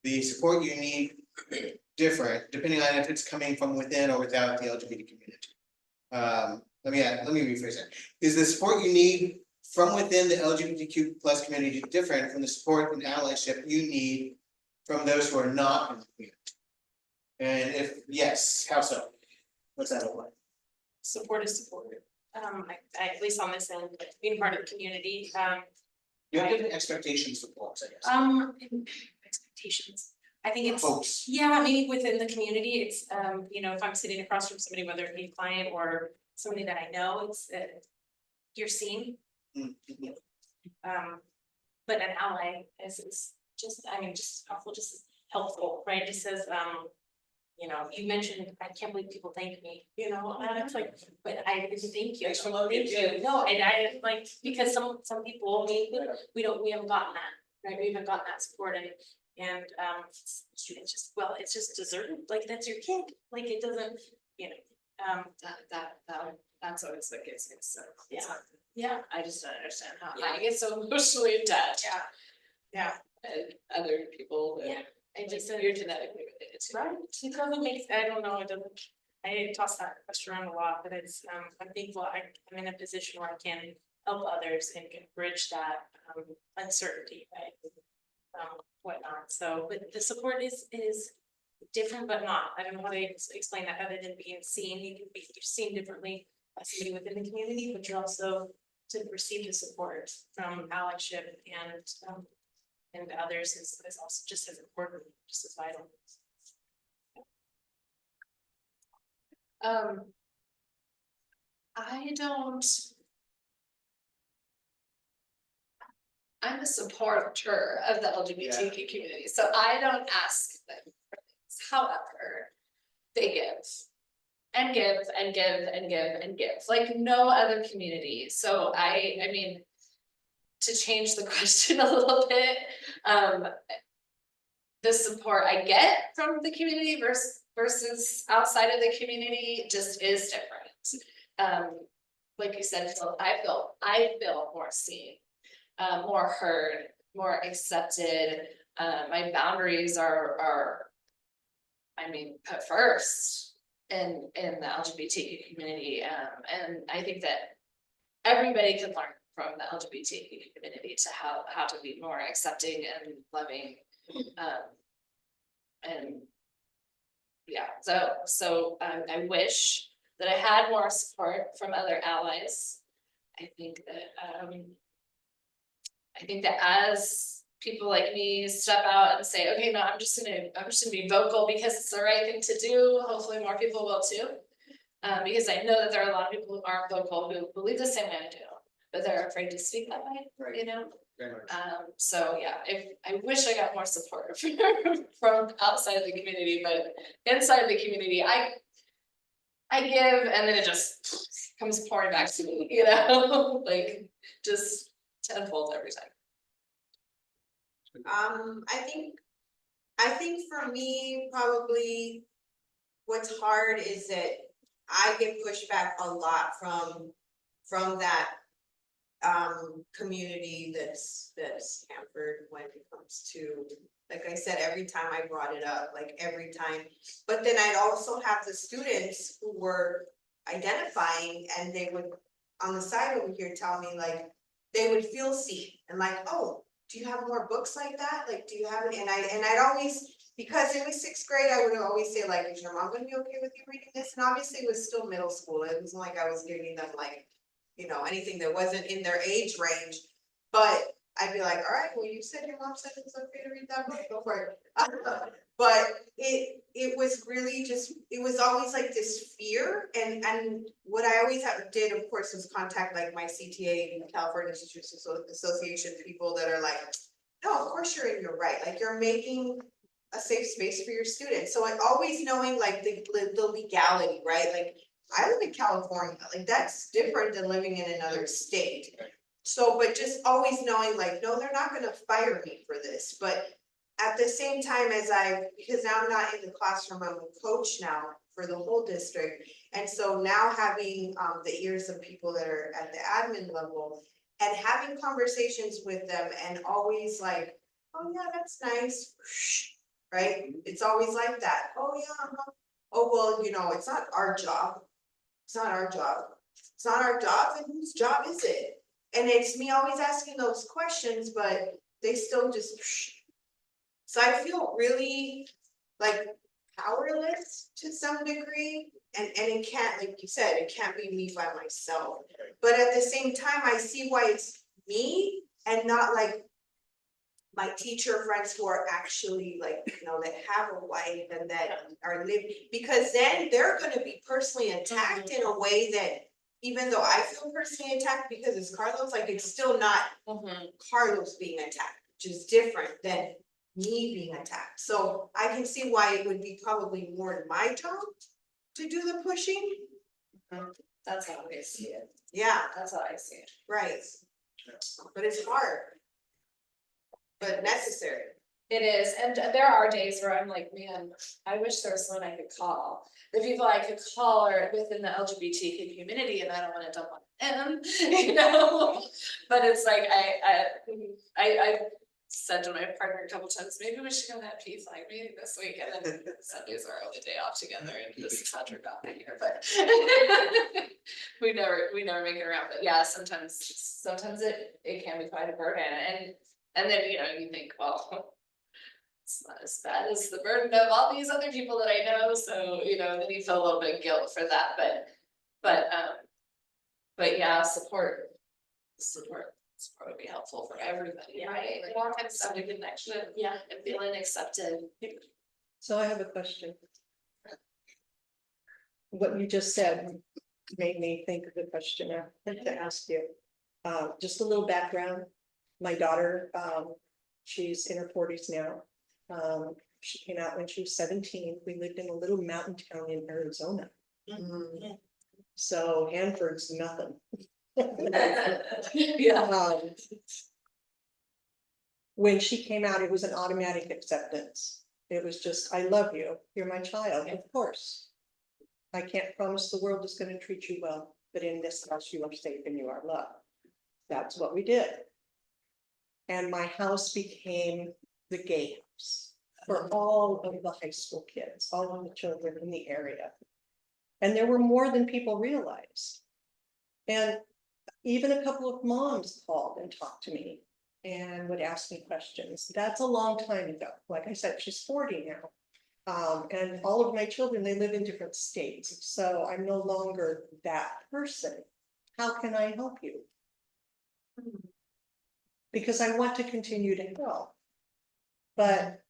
[SPEAKER 1] The support you need different depending on if it's coming from within or without the LGBT community. Let me rephrase that. Is the support you need from within the LGBTQ plus community different from the support and allyship you need from those who are not in the community? And if yes, how so? What's that look like?
[SPEAKER 2] Support is support. At least on this end, being part of the community,
[SPEAKER 1] You have different expectations for folks, I guess.
[SPEAKER 2] expectations. I think it's,
[SPEAKER 1] Folks.
[SPEAKER 2] yeah, maybe within the community, it's, you know, if I'm sitting across from somebody, whether it be a client or somebody that I know, it's, you're seen.
[SPEAKER 1] Mhm.
[SPEAKER 2] But an ally is just, I mean, just helpful, just helpful, right? Just says, you know, you mentioned, I can't believe people thank me, you know, and it's like, but I didn't thank you.
[SPEAKER 1] Thanks for loving
[SPEAKER 2] Thank
[SPEAKER 1] it.
[SPEAKER 2] you. No, and I like, because some people, we haven't gotten that, right? We haven't gotten that support and it's just, well, it's just deserved, like that's your kid, like it doesn't, you know,
[SPEAKER 3] That's always the case, so.
[SPEAKER 2] Yeah. Yeah.
[SPEAKER 3] I just don't understand how
[SPEAKER 2] Yeah.
[SPEAKER 3] I get so emotionally attached.
[SPEAKER 2] Yeah.
[SPEAKER 3] And other people that.
[SPEAKER 2] Yeah. I just,
[SPEAKER 3] You're genetically related to.
[SPEAKER 2] right, it doesn't make, I don't know, it doesn't, I toss that question around a lot, but it's, I'm thankful I'm in a position where I can help others and can bridge that, uncertainty, right? Whatnot, so, but the support is different, but not, I don't know how to explain that other than being seen, you're seen differently by somebody within the community, but you're also to receive the support from allyship and others is also just as important, just as vital.
[SPEAKER 3] I'm a supporter of the LGBTQ community, so I don't ask them for things. However, they give. And give and give and give and give, like no other community. So I mean, to change the question a little bit, the support I get from the community versus outside of the community just is different. Like you said, Phil, I feel more seen, more heard, more accepted. My boundaries are, I mean, put first in the LGBTQ community, and I think that everybody can learn from the LGBTQ community to how to be more accepting and loving, and yeah, so I wish that I had more support from other allies. I think that as people like me step out and say, okay, no, I'm just gonna be vocal because it's the right thing to do. Hopefully more people will too. Because I know that there are a lot of people who aren't vocal who believe the same way I do, but they're afraid to speak that way, you know?
[SPEAKER 1] Very much.
[SPEAKER 3] So yeah, I wish I got more support from outside of the community, but inside of the community, I give and then it just comes pouring back to me, you know, like just tenfold every time.
[SPEAKER 4] I think for me, probably what's hard is that I get pushed back a lot from that community that's hampered when it comes to, like I said, every time I brought it up, like every time. But then I'd also have the students who were identifying and they would, on the side over here, tell me like, they would feel seen and like, oh, do you have more books like that? Like, do you have it? And I'd always, because it was sixth grade, I would always say like, is your mom gonna be okay with you reading this? And obviously it was still middle school. It wasn't like I was giving them like, you know, anything that wasn't in their age range. But I'd be like, all right, well, you said your mom said it's okay to read that book, go for it. But it was really just, it was always like this fear. And what I always did, of course, was contact like my CTA and California Teachers Association people that are like, no, of course you're in your right. Like you're making a safe space for your students. So always knowing like the legality, right? Like I live in California, like that's different than living in another state. So, but just always knowing like, no, they're not gonna fire me for this, but at the same time because now I'm not in the classroom, I'm a coach now for the whole district. And so now having the ears of people that are at the admin level and having conversations with them and always like, oh yeah, that's nice, right? It's always like that, oh yeah, oh well, you know, it's not our job. It's not our job. It's not our job, and whose job is it? And it's me always asking those questions, but they still just. So I feel really like powerless to some degree. And it can't, like you said, it can't be me by myself. But at the same time, I see why it's me and not like my teacher friends who are actually like, you know, that have a wife and that are living, because then they're gonna be personally attacked in a way that even though I feel personally attacked because it's Carlos, like it's still not Carlos being attacked, which is different than me being attacked. So I can see why it would be probably more my job to do the pushing.
[SPEAKER 3] That's how I see it.
[SPEAKER 4] Yeah,
[SPEAKER 3] That's how I see it.
[SPEAKER 4] right. But it's hard. But necessary.
[SPEAKER 3] It is, and there are days where I'm like, man, I wish there was someone I could call. The people I could call are within the LGBTQ community and I don't wanna dump on them, you know? But it's like, I said to my partner a couple times, maybe we should go to that PFLAG meeting this week, and then Sundays are our only day off together and this is Patrick got me here, but we never make it around, but yeah, sometimes it can be quite a burden, and then, you know, you think, well, it's not as bad as the burden of all these other people that I know, so, you know, then you feel a little bit of guilt for that, but yeah, support would be helpful for everybody, right? Like all kinds of stuff, a connection,
[SPEAKER 2] Yeah.
[SPEAKER 3] and feeling accepted.
[SPEAKER 8] So I have a question. What you just said made me think of the question I had to ask you. Just a little background. My daughter, she's in her 40s now. She came out when she was 17. We lived in a little mountain town in Arizona. So Hanford's nothing.
[SPEAKER 3] Yeah.
[SPEAKER 8] When she came out, it was an automatic acceptance. It was just, I love you, you're my child, of course. I can't promise the world is gonna treat you well, but in this house you are safe and you are loved. That's what we did. And my house became the gay house for all of the high school kids, all of the children in the area. And there were more than people realized. And even a couple of moms called and talked to me and would ask me questions. That's a long time ago. Like I said, she's 40 now. And all of my children, they live in different states. So I'm no longer that person. How can I help you? Because I want to continue to help. But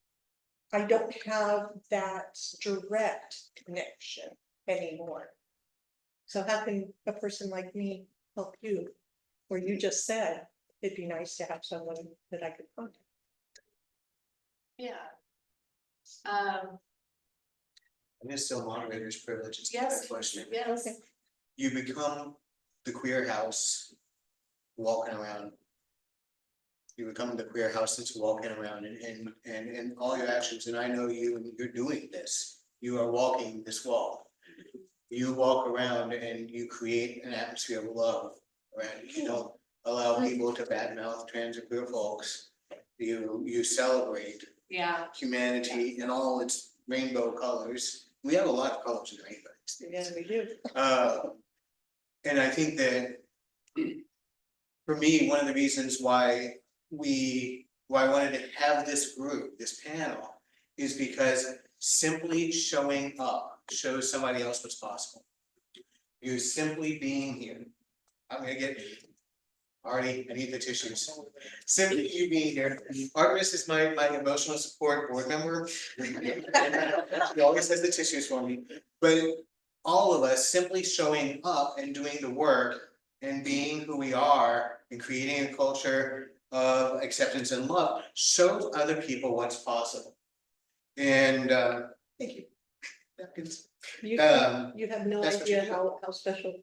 [SPEAKER 8] I don't have that direct connection anymore. So how can a person like me help you? Where you just said, it'd be nice to have someone that I could contact.
[SPEAKER 3] Yeah.
[SPEAKER 1] And it's still moderator's privilege, it's
[SPEAKER 3] Yes,
[SPEAKER 1] a question.
[SPEAKER 3] yes.
[SPEAKER 1] You become the queer house walking around. You become the queer house that's walking around and all your actions, and I know you, and you're doing this. You are walking this walk. You walk around and you create an atmosphere of love around you. You don't allow people to badmouth trans or queer folks. You celebrate humanity in all its rainbow colors. We have a lot of colors in the rainbow.
[SPEAKER 8] Yeah, we do.
[SPEAKER 1] And I think that for me, one of the reasons why I wanted to have this group, this panel, is because simply showing up shows somebody else what's possible. You simply being here. I'm gonna get, Artie, I need the tissues. Simply you being here. Artemis is my emotional support board member. He always has the tissues for me, but all of us simply showing up and doing the work and being who we are and creating a culture of acceptance and love shows other people what's possible. And thank you.
[SPEAKER 8] You have no
[SPEAKER 1] that's what
[SPEAKER 8] idea
[SPEAKER 1] you do.
[SPEAKER 8] how special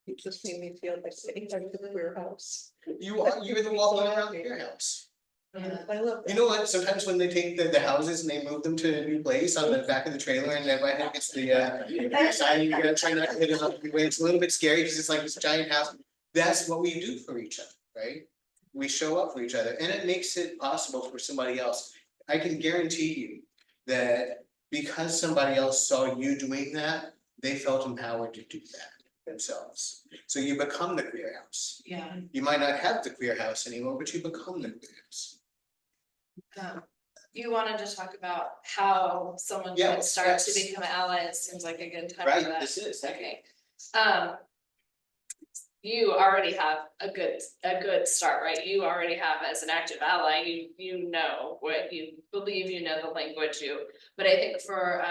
[SPEAKER 8] you just made me feel by saying I'm the queer house.
[SPEAKER 1] You're the walking around the queer house.
[SPEAKER 8] I love that.
[SPEAKER 1] You know what, sometimes when they take the houses and they move them to a new place on the back of the trailer and everybody gets the sign, you gotta try not to hit it up, it's a little bit scary because it's like this giant house. That's what we do for each other, right? We show up for each other and it makes it possible for somebody else. I can guarantee you that because somebody else saw you doing that, they felt empowered to do that themselves. So you become the queer house.
[SPEAKER 3] Yeah.
[SPEAKER 1] You might not have the queer house anymore, but you become the queer house.
[SPEAKER 3] you wanted to talk about how someone
[SPEAKER 1] Yeah,
[SPEAKER 3] can start to
[SPEAKER 1] yes.
[SPEAKER 3] become an ally, it seems like a good time for
[SPEAKER 1] Right,
[SPEAKER 3] that.
[SPEAKER 1] this is, thank you.
[SPEAKER 3] Okay. You already have a good start, right? You already have, as an active ally, you know what you believe, you know the language but I think for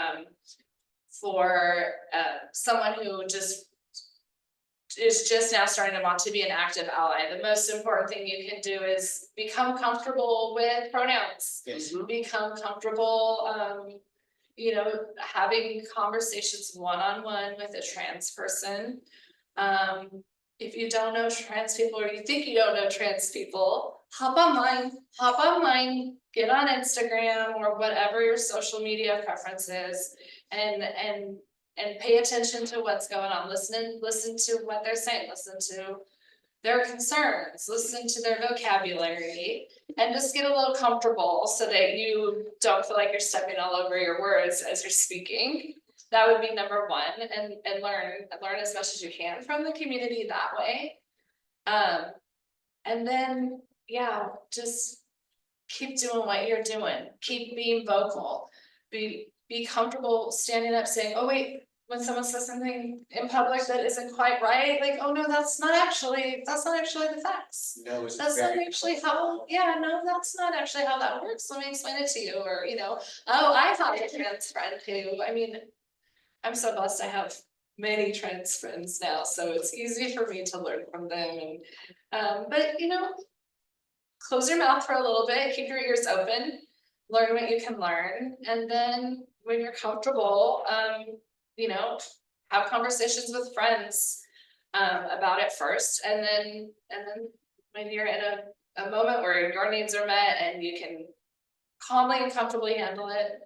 [SPEAKER 3] someone who is just now starting to want to be an active ally, the most important thing you can do is become comfortable with pronouns.
[SPEAKER 1] Yes.
[SPEAKER 3] Become comfortable, having conversations one-on-one with a trans person. If you don't know trans people or you think you don't know trans people, hop online, get on Instagram or whatever your social media preference is, and pay attention to what's going on. Listen to what they're saying, listen to their concerns, listen to their vocabulary, and just get a little comfortable so that you don't feel like you're stepping all over your words as you're speaking. That would be number one, and learn as much as you can from the community that way. And then, yeah, just keep doing what you're doing, keep being vocal, be comfortable standing up saying, oh wait, when someone says something in public that isn't quite right, like, oh no, that's not actually the facts.
[SPEAKER 1] No, it's
[SPEAKER 3] That's not
[SPEAKER 1] very.
[SPEAKER 3] actually how, yeah, no, that's not actually how that works, let me explain it to you, or, oh, I have a trans friend who, I mean, I'm so blessed I have many trans friends now, so it's easy for me to learn from them, and, but, close your mouth for a little bit, keep your ears open, learn what you can learn, and then when you're comfortable, have conversations with friends about it first, and then when you're in a moment where your needs are met and you can calmly and comfortably handle it,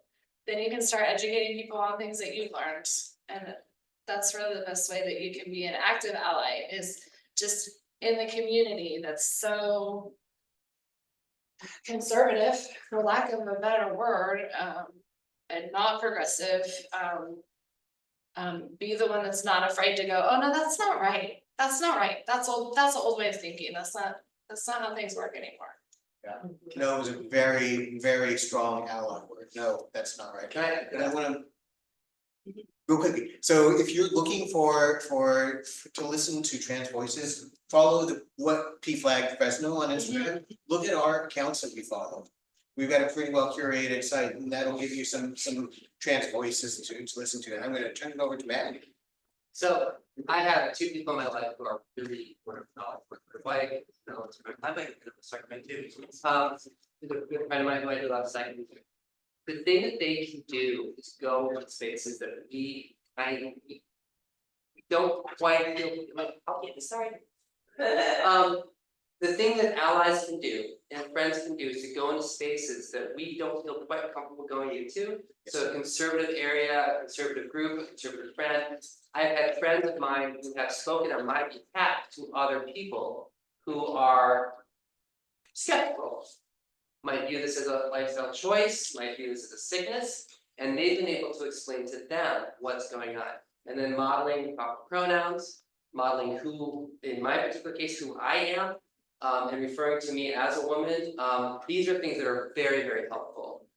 [SPEAKER 3] then you can start educating people on things that you've learned. And that's really the best way that you can be an active ally, is just in the community that's so conservative, for lack of a better word, and not progressive. Be the one that's not afraid to go, oh no, that's not right. That's not right. That's an old way of thinking. That's not how things work anymore.
[SPEAKER 1] Yeah, no, it was a very, very strong ally word. No, that's not right. Can I wanna. Real quickly, so if you're looking to listen to trans voices, follow what PFLAG Fresno on Instagram, look at our accounts that we follow. We've got a pretty well curated site, and that'll give you some trans voices to listen to, and I'm gonna turn it over to Matt.
[SPEAKER 9] So I have two people in my life who are really like, I'm like a segment too. A good friend of mine who I do a lot of cycling. The thing that they can do is go to spaces that we don't quite feel like, okay, sorry. The thing that allies can do and friends can do is to go into spaces that we don't feel quite comfortable going into. So a conservative area, a conservative group, a conservative friend. I've had friends of mine who have spoken on my behalf to other people who are skeptical. Might view this as a lifestyle choice, might view this as a sickness, and they've been able to explain to them what's going on. And then modeling proper pronouns, modeling who, in my particular case, who I am, and referring to me as a woman. These are things that are very, very helpful.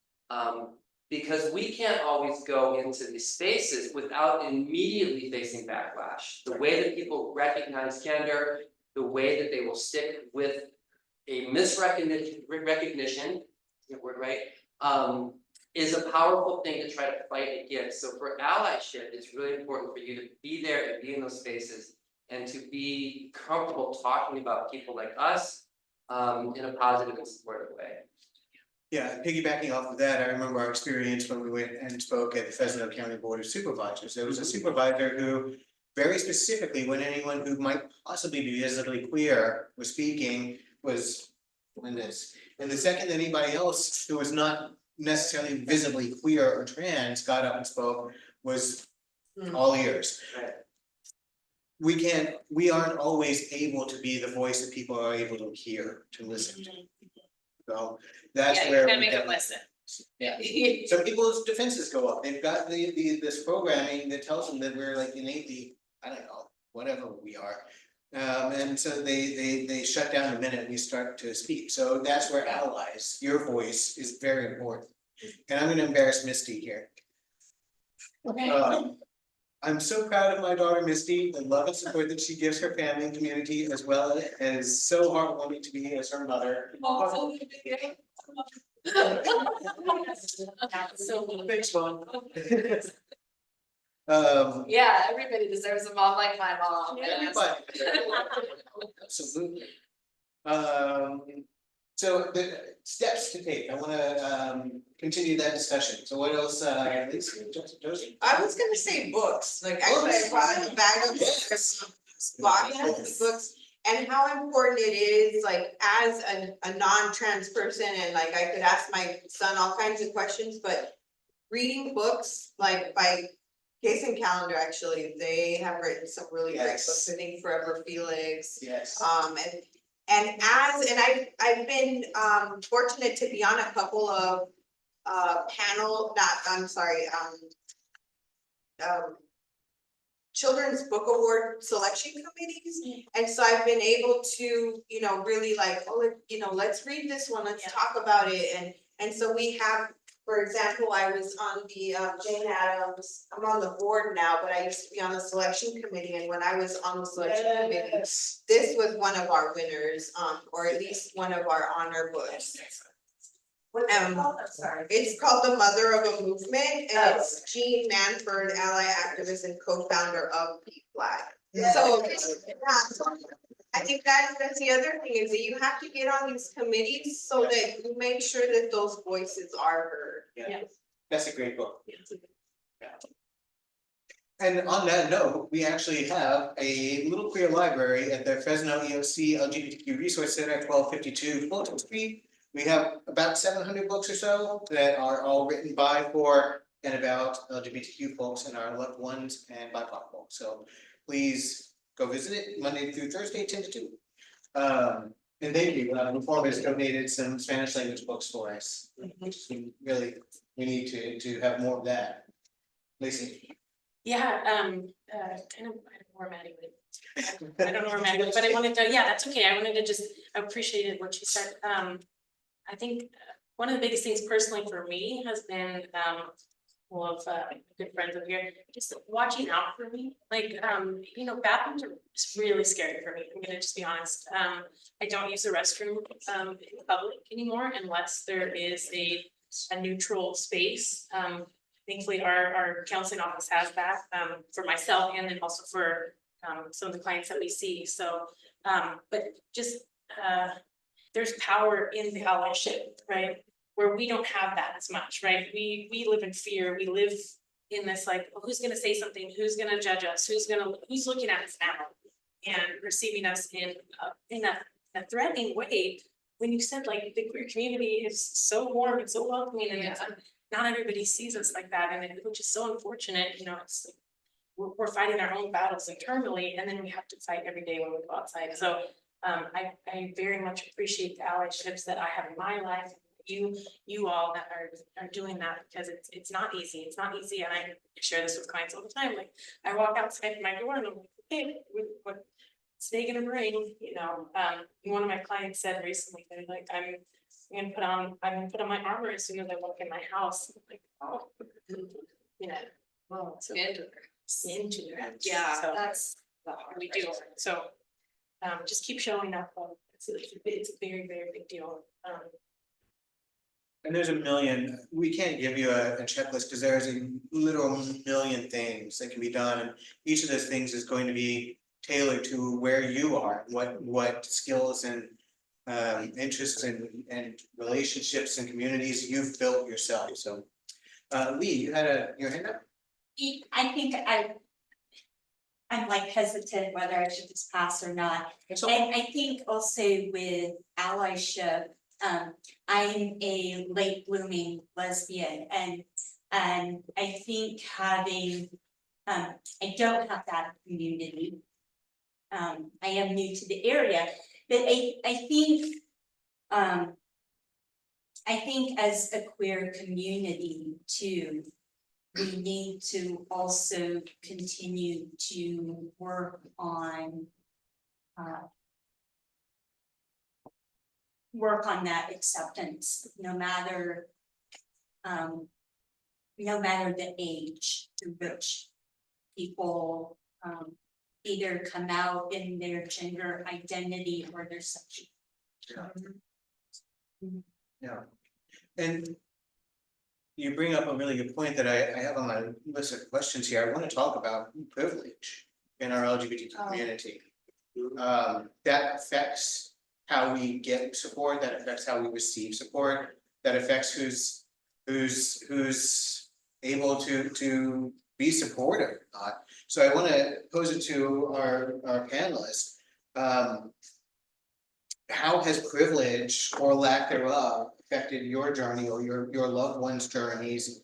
[SPEAKER 9] Because we can't always go into these spaces without immediately facing backlash. The way that people recognize gender, the way that they will stick with a misrecognition, word right, is a powerful thing to try to fight against. So for allyship, it's really important for you to be there and be in those spaces and to be comfortable talking about people like us in a positive and supportive way.
[SPEAKER 1] Yeah, piggybacking off of that, I remember our experience when we went and spoke at the Fresno County Board of Supervisors. There was a supervisor who very specifically, when anyone who might possibly be visibly queer was speaking, was doing this. And the second anybody else who was not necessarily visibly queer or trans got up and spoke, was all ears.
[SPEAKER 9] Right.
[SPEAKER 1] We aren't always able to be the voice that people are able to hear, to listen to. So that's
[SPEAKER 2] Yeah,
[SPEAKER 1] where.
[SPEAKER 2] you can't
[SPEAKER 1] we
[SPEAKER 2] make
[SPEAKER 1] get-
[SPEAKER 2] them listen.
[SPEAKER 1] Yeah, some people's defenses go up. They've got this programming that tells them that we're like innately, I don't know, whatever we are. And so they shut down the minute we start to speak. So that's where allies, your voice is very important. And I'm gonna embarrass Misty here. I'm so proud of my daughter Misty, the love and support that she gives her family and community, as well as so heartwarming to me as her mother.
[SPEAKER 2] So.
[SPEAKER 1] Thanks, Mom.
[SPEAKER 3] Yeah, everybody deserves a mom like my mom.
[SPEAKER 1] Everybody. Absolutely. So the steps to take, I wanna continue that discussion. So what else, Lisa, Josie?
[SPEAKER 4] I was gonna say books, like actually I brought a bag of books, boxes of books. And how important it is, like as a non-trans person, and like I could ask my son all kinds of questions, but. Reading books, like by Case and Calendar, actually, they have written some really great
[SPEAKER 1] Yes.
[SPEAKER 4] books, I think Forever Felix.
[SPEAKER 1] Yes.
[SPEAKER 4] And I've been fortunate to be on a couple of children's book award selection committees. And so I've been able to, you know, really like, let's read this one, let's talk about it. And so we have, for example, I was on the Jane Addams, I'm on the board now, but I used to be on the selection committee. And when I was on the selection committee, this was one of our winners, or at least one of our honor books.
[SPEAKER 5] What's it called? I'm sorry.
[SPEAKER 4] It's called The Mother of a Movement, and it's Jean Manford, ally activist and co-founder of PFLAG. So, I think that's the other thing, is that you have to get on these committees so that you make sure that those voices are heard.
[SPEAKER 1] Yeah, that's a great book. Yeah. And on that note, we actually have a little queer library at the Fresno EOC LGBTQ Resource Center at 1252 Fulton Street. We have about 700 books or so that are all written by, for, and about LGBTQ folks and our loved ones and BIPOC folks. So please go visit it Monday through Thursday, 10 to 2. And thank you, Reform has donated some Spanish language books for us. We need to have more of that. Lacey?
[SPEAKER 2] Yeah, kind of more Maddie, I don't know where Maddie went, but I wanted to, yeah, that's okay, I wanted to just, I appreciated what she said. I think one of the biggest things personally for me has been, well, good friends of here, just watching out for me, like, you know, bathrooms are just really scary for me, I'm gonna just be honest. I don't use the restroom, in public anymore unless there is a neutral space. Thankfully, our counseling office has that, for myself and then also for, some of the clients that we see, so, but just, there's power in the allyship, right? Where we don't have that as much, right? We live in fear, we live in this like, well, who's gonna say something, who's gonna judge us, who's looking at us now? And receiving us in a threatening way, when you said like the queer community is so warm and so welcoming, and it's, not everybody sees us like that, and which is so unfortunate, you know, it's like, we're fighting our own battles internally, and then we have to fight every day when we go outside, so I very much appreciate the allyships that I have in my life, you all that are doing that, because it's not easy, and I share this with clients all the time, like, I walk outside my door and I'm like, okay, what's today gonna bring, you know, one of my clients said recently, they're like, I'm gonna put on my armor as soon as I walk in my house, I'm like, oh, you know, well, so into their
[SPEAKER 3] Yeah,
[SPEAKER 2] so
[SPEAKER 3] that's the hard
[SPEAKER 2] we do, so. Just keep showing up, it's a very, very big deal,
[SPEAKER 1] And there's a million, we can't give you a checklist because there's a literal million things that can be done. And each of those things is going to be tailored to where you are, what skills and interests and relationships and communities you've built yourself. So Lee, you had your hand up?
[SPEAKER 10] I think I'm like hesitant whether I should just pass or not. And I think also with allyship, I'm a late blooming lesbian, and I think having, I don't have that community. I am new to the area, but I think as a queer community too, we need to also continue to work on work on that acceptance, no matter the age to which people either come out in their gender identity or their sexual.
[SPEAKER 1] Yeah. And you bring up a really good point that I have on my list of questions here. I want to talk about privilege in our LGBT community. That affects how we get support, that affects how we receive support, that affects who's able to be supportive or not. So I want to pose it to our panelists. How has privilege or lack thereof affected your journey or your loved ones' journeys?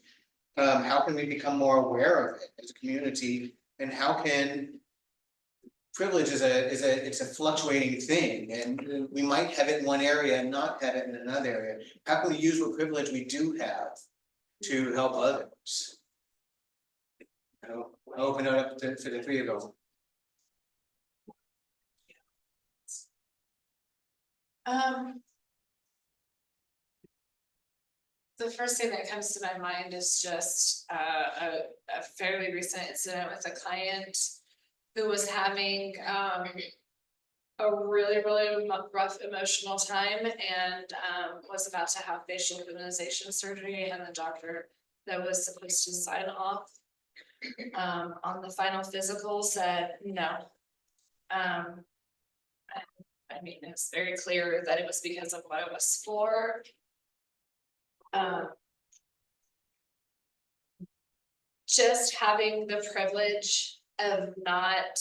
[SPEAKER 1] How can we become more aware of it as a community? And how can privilege it's a fluctuating thing, and we might have it in one area and not have it in another area. How can we use what privilege we do have to help others? I'll open it up to the three of you.
[SPEAKER 3] The first thing that comes to my mind is just a fairly recent incident with a client who was having a really rough emotional time and was about to have facial feminization surgery, and the doctor that was supposed to sign off on the final physical said no. I mean, it's very clear that it was because of what it was for. Just having the privilege of not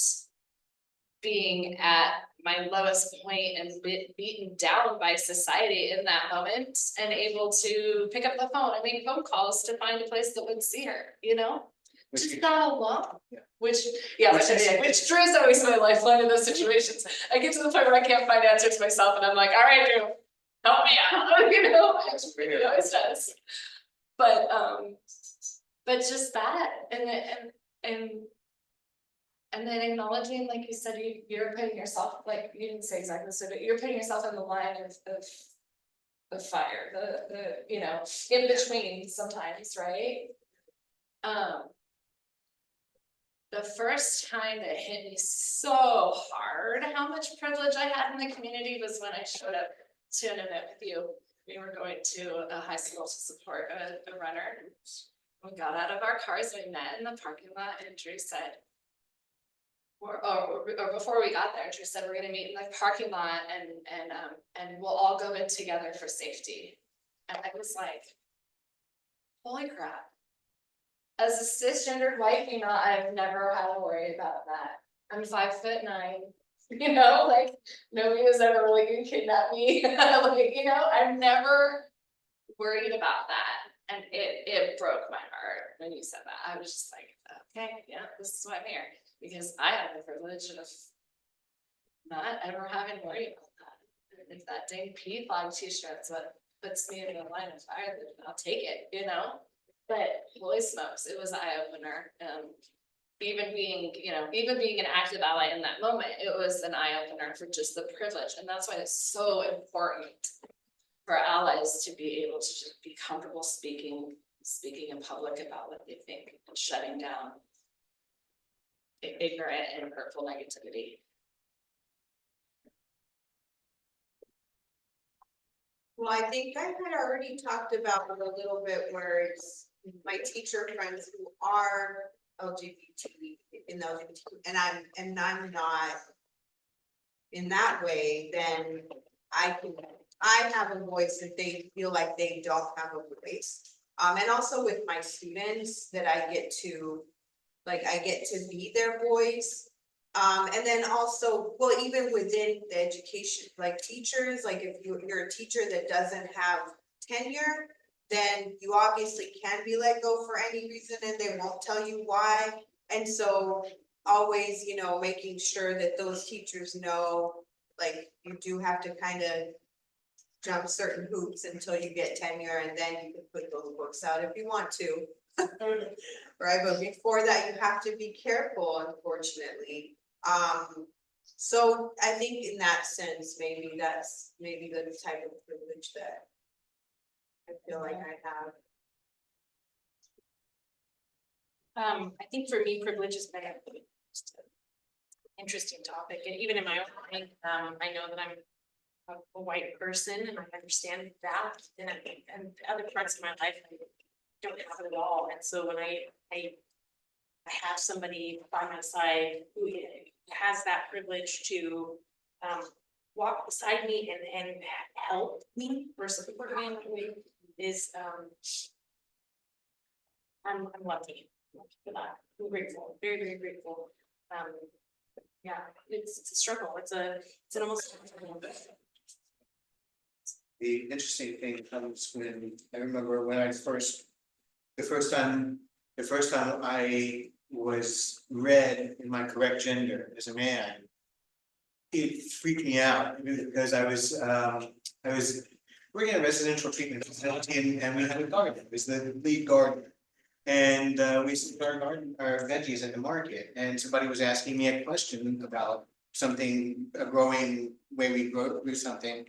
[SPEAKER 3] being at my lowest point and beaten down by society in that moment, and able to pick up the phone and make phone calls to find a place that would see her, you know? Just not alone.
[SPEAKER 1] Yeah.
[SPEAKER 3] Which Drew is always my lifeline in those situations. I get to the point where I can't find answers myself, and I'm like, all right, Drew, help me out, you know? It always does. But just that, and then acknowledging, like you said, you're putting yourself, like you didn't say exactly so, but you're putting yourself in the line of fire, the you know, in between sometimes, right? The first time that hit me so hard how much privilege I had in the community was when I showed up to an event with you. We were going to a high school to support a runner. We got out of our cars, we met in the parking lot, and Drew said, or before we got there, Drew said, we're gonna meet in the parking lot and we'll all go in together for safety. And I was like, holy crap. As a cisgendered white female, I've never had to worry about that. I'm 5'9", you know, like nobody was ever really gonna kidnap me. Like, you know, I've never worried about that. And it broke my heart when you said that. I was just like, okay, yeah, this is why I'm here. Because I have the privilege of not ever having to worry about that. If that dang PFLAG t-shirt's what puts me in the line of fire, then I'll take it, you know? But holy smokes, it was an eye-opener. Even being an active ally in that moment, it was an eye-opener for just the privilege. And that's why it's so important for allies to be able to just be comfortable speaking in public about what they think and shutting down ignorant and hurtful negativity.
[SPEAKER 4] Well, I think I had already talked about it a little bit where it's my teacher friends who are LGBT in the LGBT, and I'm not in that way, then I have a voice that they feel like they don't have a voice. And also with my students that I get to be their voice. And then also, well, even within the education, like teachers, like if you're a teacher that doesn't have tenure, then you obviously can be let go for any reason and they won't tell you why. And so always, you know, making sure that those teachers know, like you do have to kind of jump certain hoops until you get tenure, and then you can put those books out if you want to. Right, but before that, you have to be careful, unfortunately. So I think in that sense, maybe that's maybe the type of privilege that I feel like I have.
[SPEAKER 2] I think for me, privilege has been just an interesting topic, and even in my own mind, I know that I'm a white person, and I understand that, and other parts of my life, I don't have it at all, and so when I have somebody by my side who has that privilege to, walk beside me and help me or support me in that way is, I'm lucky for that. I'm grateful, very, very grateful. Yeah, it's a struggle. It's an almost.
[SPEAKER 1] The interesting thing comes when, I remember when the first time I was read in my correct gender as a man. It freaked me out because I was working at a residential treatment facility and we had a garden, it was the lead gardener. And we used to put our veggies at the market, and somebody was asking me a question about something, a growing way we grew something.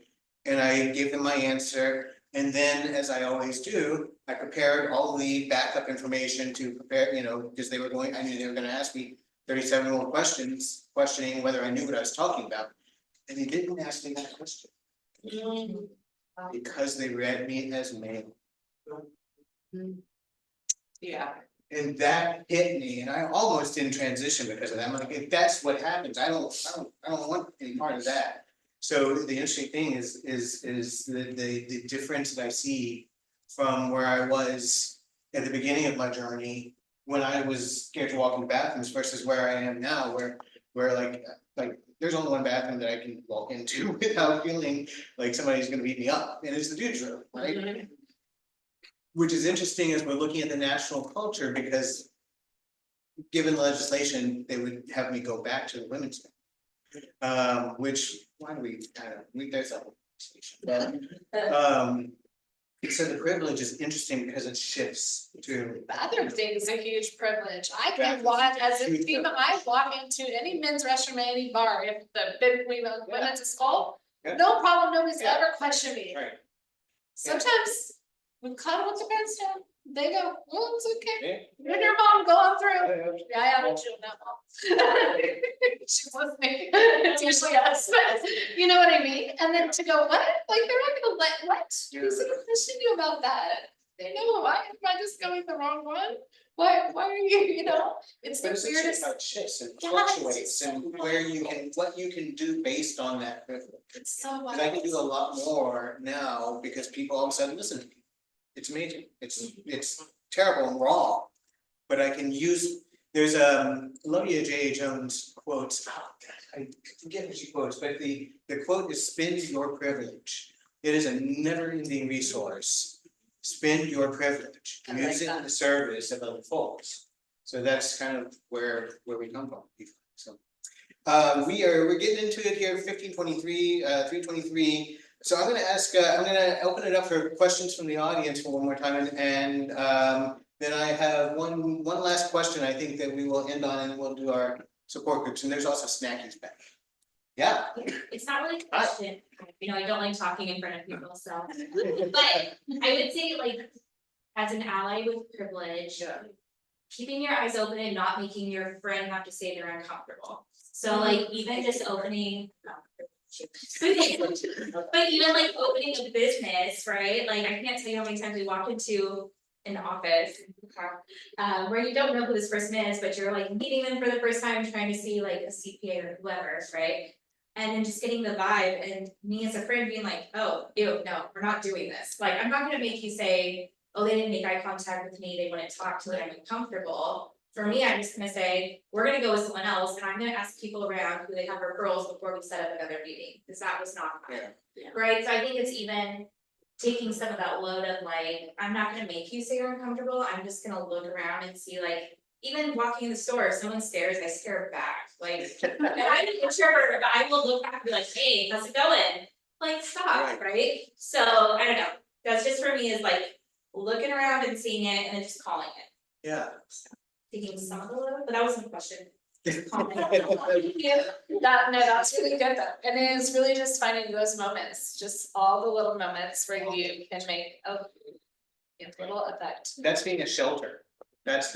[SPEAKER 1] And I gave them my answer, and then, as I always do, I prepared all the backup information to prepare, because I knew they were gonna ask me 37 more questions, questioning whether I knew what I was talking about. And they didn't ask me that question. Because they read me as male.
[SPEAKER 3] Yeah.
[SPEAKER 1] And that hit me, and I almost didn't transition because of that. I'm like, if that's what happens, I don't want any part of that. So the interesting thing is the difference that I see from where I was at the beginning of my journey, when I was scared to walk in bathrooms versus where I am now, where like there's only one bathroom that I can walk into without feeling like somebody's gonna beat me up, and it's the dude's room, right? Which is interesting as we're looking at the national culture, because given legislation, they would have me go back to the women's. Which, why do there's a legislation, but, so the privilege is interesting because it shifts to.
[SPEAKER 3] The other thing is a huge privilege. I can
[SPEAKER 1] That's
[SPEAKER 3] walk as a
[SPEAKER 1] huge
[SPEAKER 3] female, I walk into any men's restroom, any bar, if the women's is full.
[SPEAKER 1] Yeah.
[SPEAKER 3] No problem, nobody's
[SPEAKER 1] Yeah.
[SPEAKER 3] ever questioned me.
[SPEAKER 1] Right.
[SPEAKER 3] Sometimes we cuddle with the pants down, they go, well, it's okay.
[SPEAKER 1] Yeah.
[SPEAKER 3] You and your mom going through.
[SPEAKER 1] Yeah.
[SPEAKER 3] I haven't chilled that mom. She's listening, it's usually us, you know what I mean? And then to go, what? Like, they're not gonna what? Who's gonna question you about that? They know, why am I just going the wrong one? Why are you, it's the
[SPEAKER 1] But it's
[SPEAKER 3] weirdest.
[SPEAKER 1] how it shifts and
[SPEAKER 3] Yeah,
[SPEAKER 1] fluctuates
[SPEAKER 3] it's
[SPEAKER 1] and
[SPEAKER 3] so
[SPEAKER 1] what you can do based on that privilege.
[SPEAKER 3] It's so
[SPEAKER 1] Cause I can do a lot more now because people all of a sudden listen to me. It's amazing, it's terrible and wrong. But I can use, there's Lodia J. Jones quotes, oh God, I forget what she quotes, but the quote is spend your privilege. It is a never ending resource. Spend your privilege,
[SPEAKER 3] I like
[SPEAKER 1] use it
[SPEAKER 3] that.
[SPEAKER 1] in the service of other folks. So that's kind of where we come from, so. We're getting into it here, 1523, 323. So I'm gonna open it up for questions from the audience for one more time, and then I have one last question I think that we will end on, and we'll do our support groups, and there's also snackies back. Yeah.
[SPEAKER 11] It's not really a question, I don't like talking in front of people, so, but I would say like, as an ally with privilege.
[SPEAKER 1] Yeah.
[SPEAKER 11] Keeping your eyes open and not making your friend have to say they're uncomfortable, so like even just opening. But even like opening a business, right, like I can't tell you how many times we walk into an office. Where you don't know who this person is, but you're like meeting them for the first time, trying to see like a CPA or whoever, right? And then just getting the vibe, and me as a friend being like, oh, ew, no, we're not doing this, like, I'm not gonna make you say, oh, they didn't make eye contact with me, they wouldn't talk to me, I'm uncomfortable. For me, I'm just gonna say, we're gonna go with someone else, and I'm gonna ask people around who they have referrals before we set up another meeting, because that was not fun.
[SPEAKER 1] Yeah.
[SPEAKER 11] Right, so I think it's even taking some of that load of like, I'm not gonna make you say you're uncomfortable, I'm just gonna look around and see like. Even walking in the store, if someone stares, I stare back, like, and I'm an introvert, but I will look back and be like, hey, how's it going? Like, stop, right? So, I don't know, that's just for me is like, looking around and seeing it and then just calling it.
[SPEAKER 1] Yeah.
[SPEAKER 11] Taking some of the load, but that wasn't a question.
[SPEAKER 3] That's really good though, and it is really just finding those moments, just all the little moments where you can make a little effect.
[SPEAKER 1] That's being a shelter. That's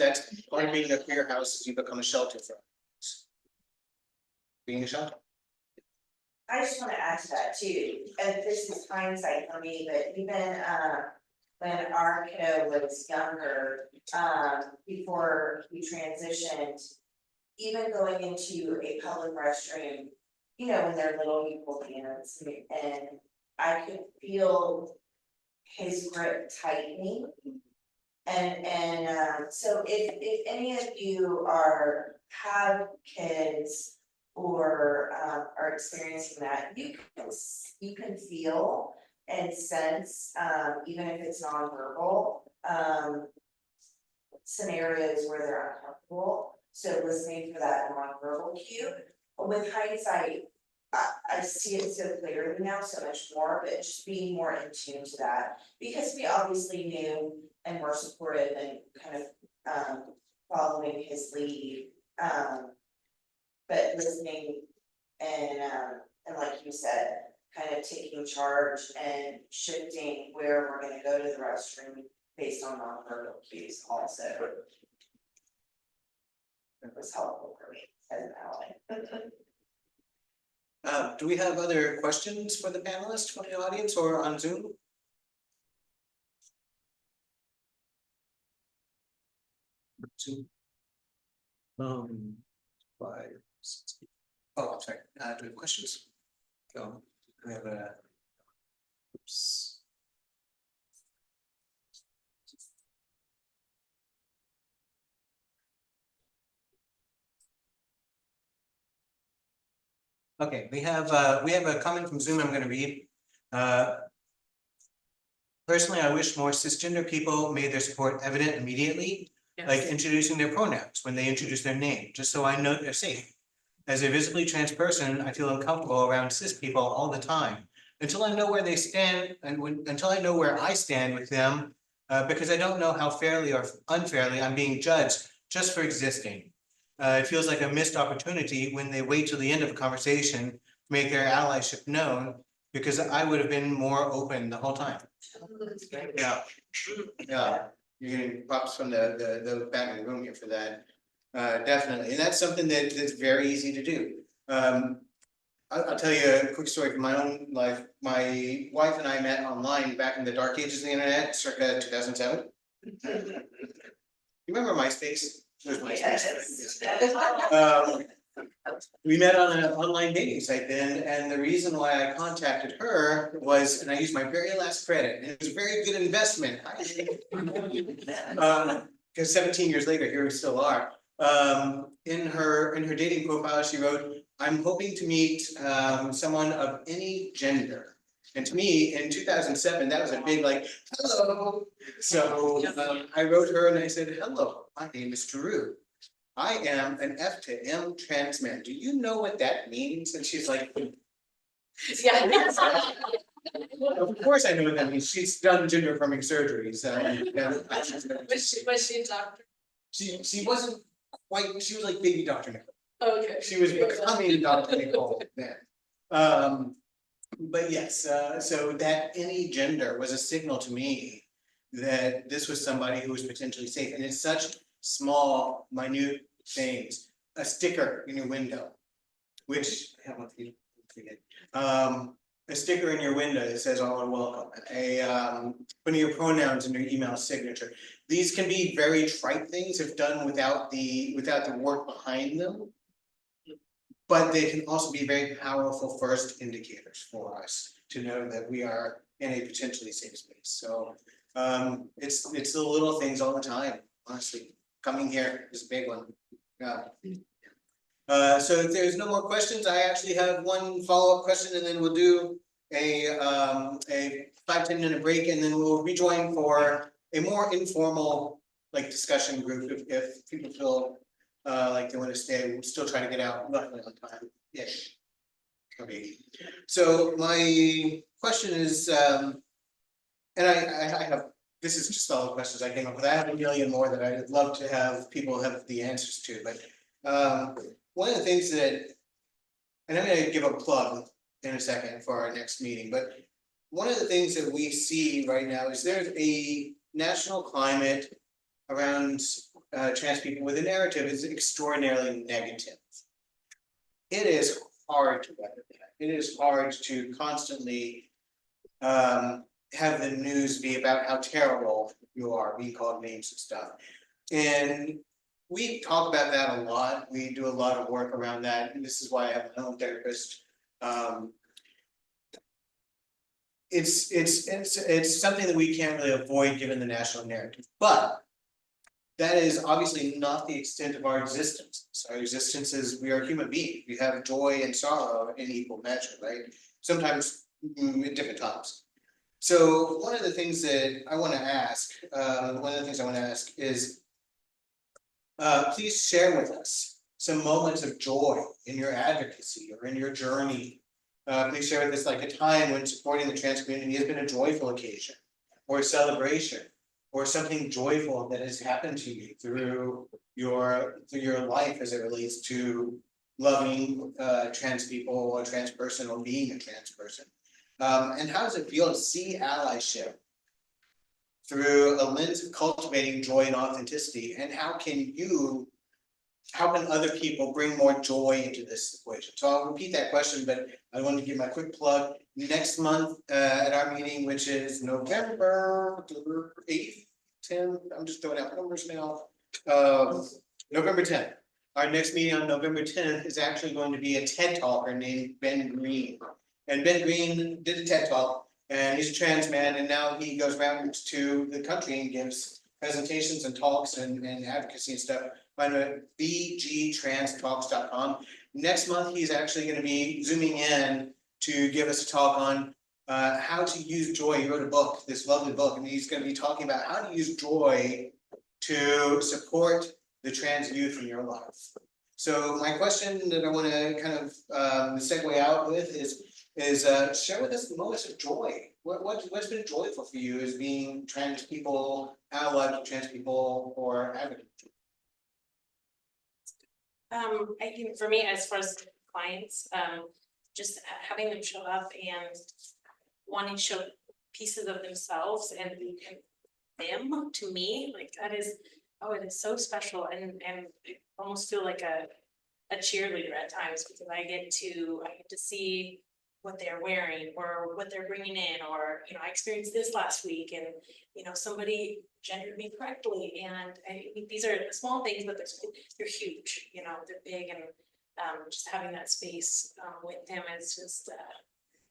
[SPEAKER 1] part of being a queer house is you become a shelter for others. Being a shelter.
[SPEAKER 5] I just wanna add to that too, and this is hindsight for me, but even when our kiddo was younger, before we transitioned. Even going into a public restroom, you know, when they're little, you hold hands and I could feel his grip tightening. And so if any of you have kids or are experiencing that, you can feel and sense, even if it's nonverbal, scenarios where they're uncomfortable. So listening for that nonverbal cue, with hindsight, I see it so clearly now, so much more, but just being more in tune to that. Because we obviously knew and were supportive and kind of following his lead. But listening and like you said, kind of taking charge and shifting where we're gonna go to the restroom based on nonverbal cues also. It was helpful for me as an ally.
[SPEAKER 1] Do we have other questions for the panelists from the audience or on Zoom? Zoom. 5, 6. Oh, I'm sorry. Do we have questions? Go. We have a. Oops. Okay, we have a comment from Zoom I'm gonna read. Personally, I wish more cisgender people made their support evident immediately, like introducing their pronouns when they introduce their name, just so I know they're safe. As a visibly trans person, I feel uncomfortable around cis people all the time, until I know where they stand and until I know where I stand with them, because I don't know how fairly or unfairly I'm being judged just for existing. It feels like a missed opportunity when they wait till the end of a conversation to make their allyship known, because I would have been more open the whole time. Yeah, yeah, you're getting props from the back of the room here for that. Definitely, and that's something that's very easy to do. I'll tell you a quick story from my own life. My wife and I met online back in the dark ages of the internet, circa 2007. You remember MySpace?
[SPEAKER 5] Yes.
[SPEAKER 1] We met on an online dating site then, and the reason why I contacted her was, and I used my very last credit, and it was a very good investment. Because 17 years later, here we still are. In her dating profile, she wrote, "I'm hoping to meet someone of any gender." And to me, in 2007, that was a big like, hello. So I wrote her and I said, "Hello, my name is Drew. I am an F to M trans man. Do you know what that means?" And she's like,
[SPEAKER 3] Yeah.
[SPEAKER 1] "Of course I know what that means. She's done gender affirming surgeries."
[SPEAKER 3] Was she a doctor?
[SPEAKER 1] She wasn't quite, she was like baby Dr. Nicole.
[SPEAKER 3] Okay.
[SPEAKER 1] She was becoming Dr. Nicole then. But yes, so that any gender was a signal to me that this was somebody who was potentially safe. And it's such small, minute things. A sticker in your window, which I have one for you. A sticker in your window that says "all are welcome." Putting your pronouns in your email signature. These can be very trite things if done without the work behind them. But they can also be very powerful first indicators for us to know that we are in a potentially safe space. So it's the little things all the time, honestly. Coming here is a big one. Yeah. So if there's no more questions, I actually have one follow-up question, and then we'll do a 5-10 minute break, and then we'll rejoin for a more informal like discussion group if people feel like they want to stay. We'll still try to get out roughly on time-ish. Okay. So my question is, and I have, this is just all the questions I came up with. I have a million more that I'd love to have people have the answers to, but one of the things that, and I'm gonna give a plug in a second for our next meeting, but one of the things that we see right now is there's a national climate around trans people with a narrative is extraordinarily negative. It is hard to weather that. It is hard to constantly have the news be about how terrible you are, being called names and stuff. And we talk about that a lot. We do a lot of work around that, and this is why I have my own therapist. It's something that we can't really avoid given the national narrative, but that is obviously not the extent of our existence. Our existence is we are human beings. We have joy and sorrow in equal measure, right? Sometimes at different times. So one of the things that I want to ask, is, please share with us some moments of joy in your advocacy or in your journey. Please share with us like a time when supporting the trans community has been a joyful occasion or a celebration or something joyful that has happened to you through your life as it relates to loving trans people, a trans person, or being a trans person. And how does it feel to see allyship through a lens of cultivating joy and authenticity? And how can other people bring more joy into this equation? So I'll repeat that question, but I want to give my quick plug. Next month at our meeting, which is November 8th, 10th, I'm just throwing out numbers now. November 10th. Our next meeting on November 10th is actually going to be a TED talker named Ben Green. And Ben Green did a TED talk, and he's a trans man, and now he goes around to the country and gives presentations and talks and advocacy and stuff. Find him at bgtranstalks.com. Next month, he's actually going to be zooming in to give us a talk on how to use joy. He wrote a book, this lovely book, and he's going to be talking about how to use joy to support the trans youth in your life. So my question that I want to kind of segue out with is share with us the moments of joy. What's been joyful for you as being trans people, allied to trans people, or advocate?
[SPEAKER 2] I think for me, as far as clients, just having them show up and wanting to show pieces of themselves and them to me, like that is, oh, it is so special, and I almost feel like a cheerleader at times, because I get to see what they're wearing or what they're bringing in, or I experienced this last week, and somebody gendered me correctly, and these are small things, but they're huge. They're big, and just having that space with them is just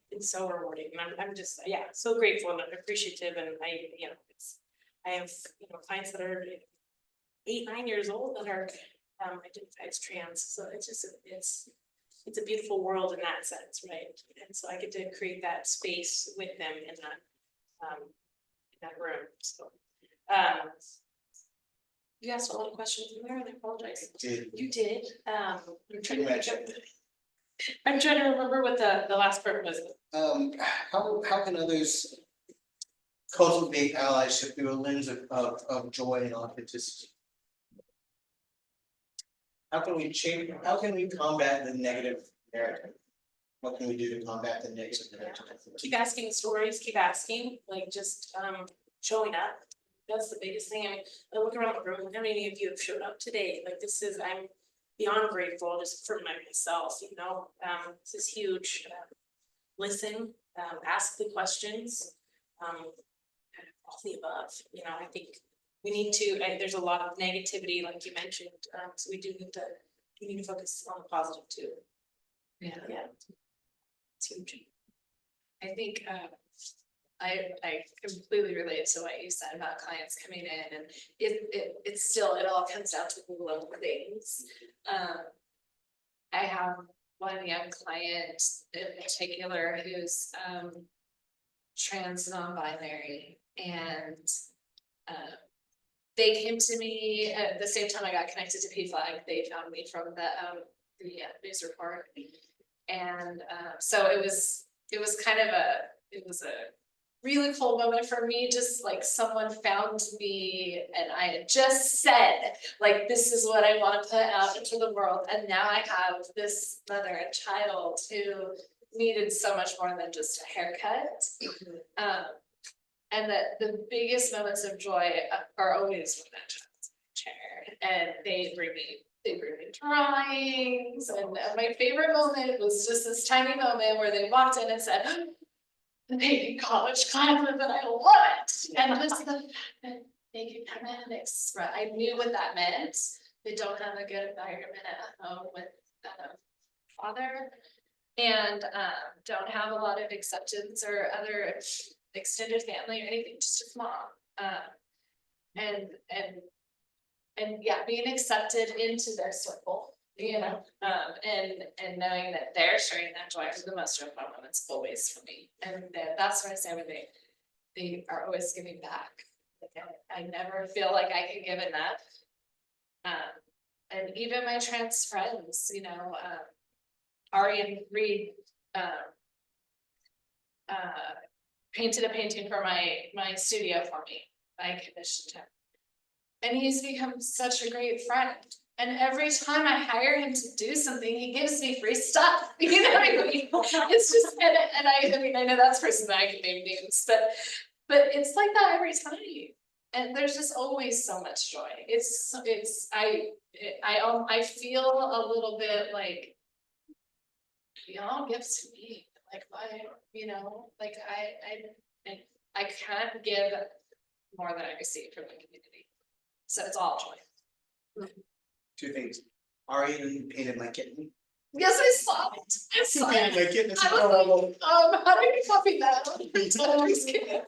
[SPEAKER 2] it's so rewarding, and I'm just so grateful and appreciative, and I have clients that are 8-9 years old that are identified as trans, so it's a beautiful world in that sense, right? And so I get to create that space with them in that room. So you asked a lot of questions in there, and I apologize. You did. I'm trying to remember what the last part was.
[SPEAKER 1] How can others cultivate allyship through a lens of joy and authenticity? How can we combat the negative narrative? What can we do to combat the negative narrative?
[SPEAKER 2] Keep asking stories, keep asking, like just showing up. That's the biggest thing. I mean, I look around the room, how many of you have showed up today? Like I'm beyond grateful just for myself, this is huge. Listen, ask the questions, all the above, I think we need to, there's a lot of negativity, like you mentioned, so we need to focus on the positive too. Yeah, it's huge.
[SPEAKER 3] I think I completely relate to what you said about clients coming in, and it all comes down to the little things. I have one young client in particular who's trans non-binary, and they came to me at the same time I got connected to PFLAG. They found me from the news report, and so it was kind of a really cool moment for me, just like someone found me and I had just said, like, this is what I wanna put out into the world, and now I have this mother and child who needed so much more than just a haircut. And that the biggest moments of joy are always when that child's in the chair, and they bring me drawings, and my favorite moment was just this tiny moment where they walked in and said, the baby college classes, and I love it, and just the fact that they can come in and express, I knew what that meant. They don't have a good environment at home with father, and don't have a lot of acceptance or other extended family or anything, just his mom. And yeah, being accepted into their circle, you know, and knowing that they're sharing that joy for the most of my moments always for me. And that's what I say when they are always giving back. Like I never feel like I can give enough. And even my trans friends, you know, Ari and Reed painted a painting for my studio for me. I commissioned him. And he's become such a great friend. And every time I hire him to do something, he gives me free stuff. You know what I mean? It's just, and I mean, I know that's person that I can name names, but it's like that every time. And there's just always so much joy. I feel a little bit like, y'all give to me, like why, you know, like I can't give more than I receive from the community. So it's all joy.
[SPEAKER 1] Two things. Ari even painted my kitten.
[SPEAKER 3] Yes, I saw it. I saw
[SPEAKER 1] Painted
[SPEAKER 3] it.
[SPEAKER 1] my kitten. It's
[SPEAKER 3] I was
[SPEAKER 1] adorable.
[SPEAKER 3] like, how do you copy that? I'm just kidding.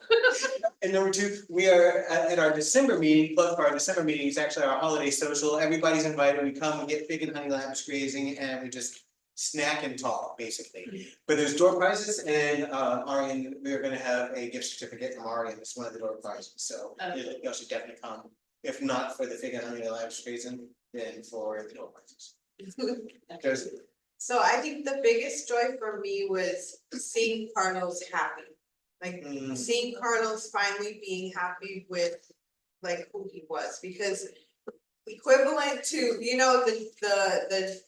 [SPEAKER 1] And number two, we are at our December meeting, plug for our December meeting, it's actually our holiday social, everybody's invited, we come, we get pig and honey lamb grazing, and we just snack and talk, basically. But there's door prizes, and Arian, we're gonna have a gift certificate from Arian, it's one of the door prizes, so y'all should definitely come. If not for the pig and honey lamb grazing, then for the door prizes. Because
[SPEAKER 4] So I think the biggest joy for me was seeing Carlos happy. Like seeing Carlos finally being happy with like who he was, because equivalent to, you know, the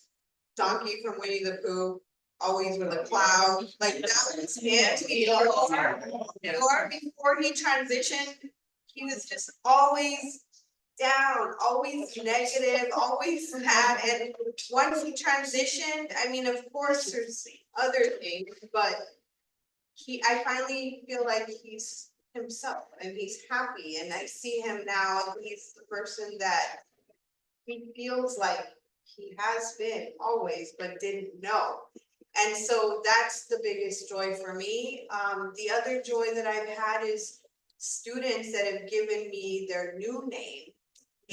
[SPEAKER 4] donkey from Winnie the Pooh, always with a cloud, like that was him before he transitioned, he was just always down, always negative, always sad, and once he transitioned, I mean, of course, there's other things, but I finally feel like he's himself and he's happy, and I see him now, and he's the person that he feels like he has been always, but didn't know. And so that's the biggest joy for me. The other joy that I've had is students that have given me their new name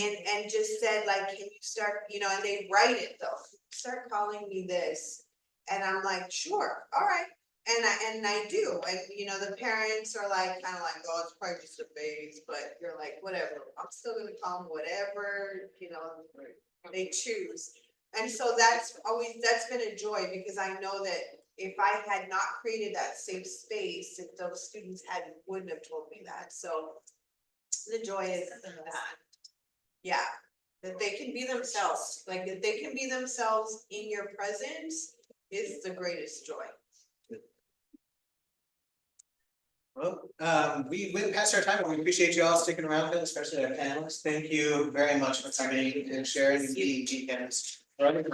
[SPEAKER 4] and just said like, can you start, you know, and they write it though, start calling me this. And I'm like, sure, all right. And I do, and you know, the parents are like, kind of like, oh, it's probably just a phase, but you're like, whatever, I'm still gonna call them whatever, you know, they choose. And so that's been a joy, because I know that if I had not created that safe space, if those students wouldn't have told me that, so the joy is in that. Yeah, that they can be themselves, like that they can be themselves in your presence is the greatest joy.
[SPEAKER 1] well, we went past our time, but we appreciate you all sticking around, especially our panelists. Thank you very much for coming and sharing the GCAMs. Right.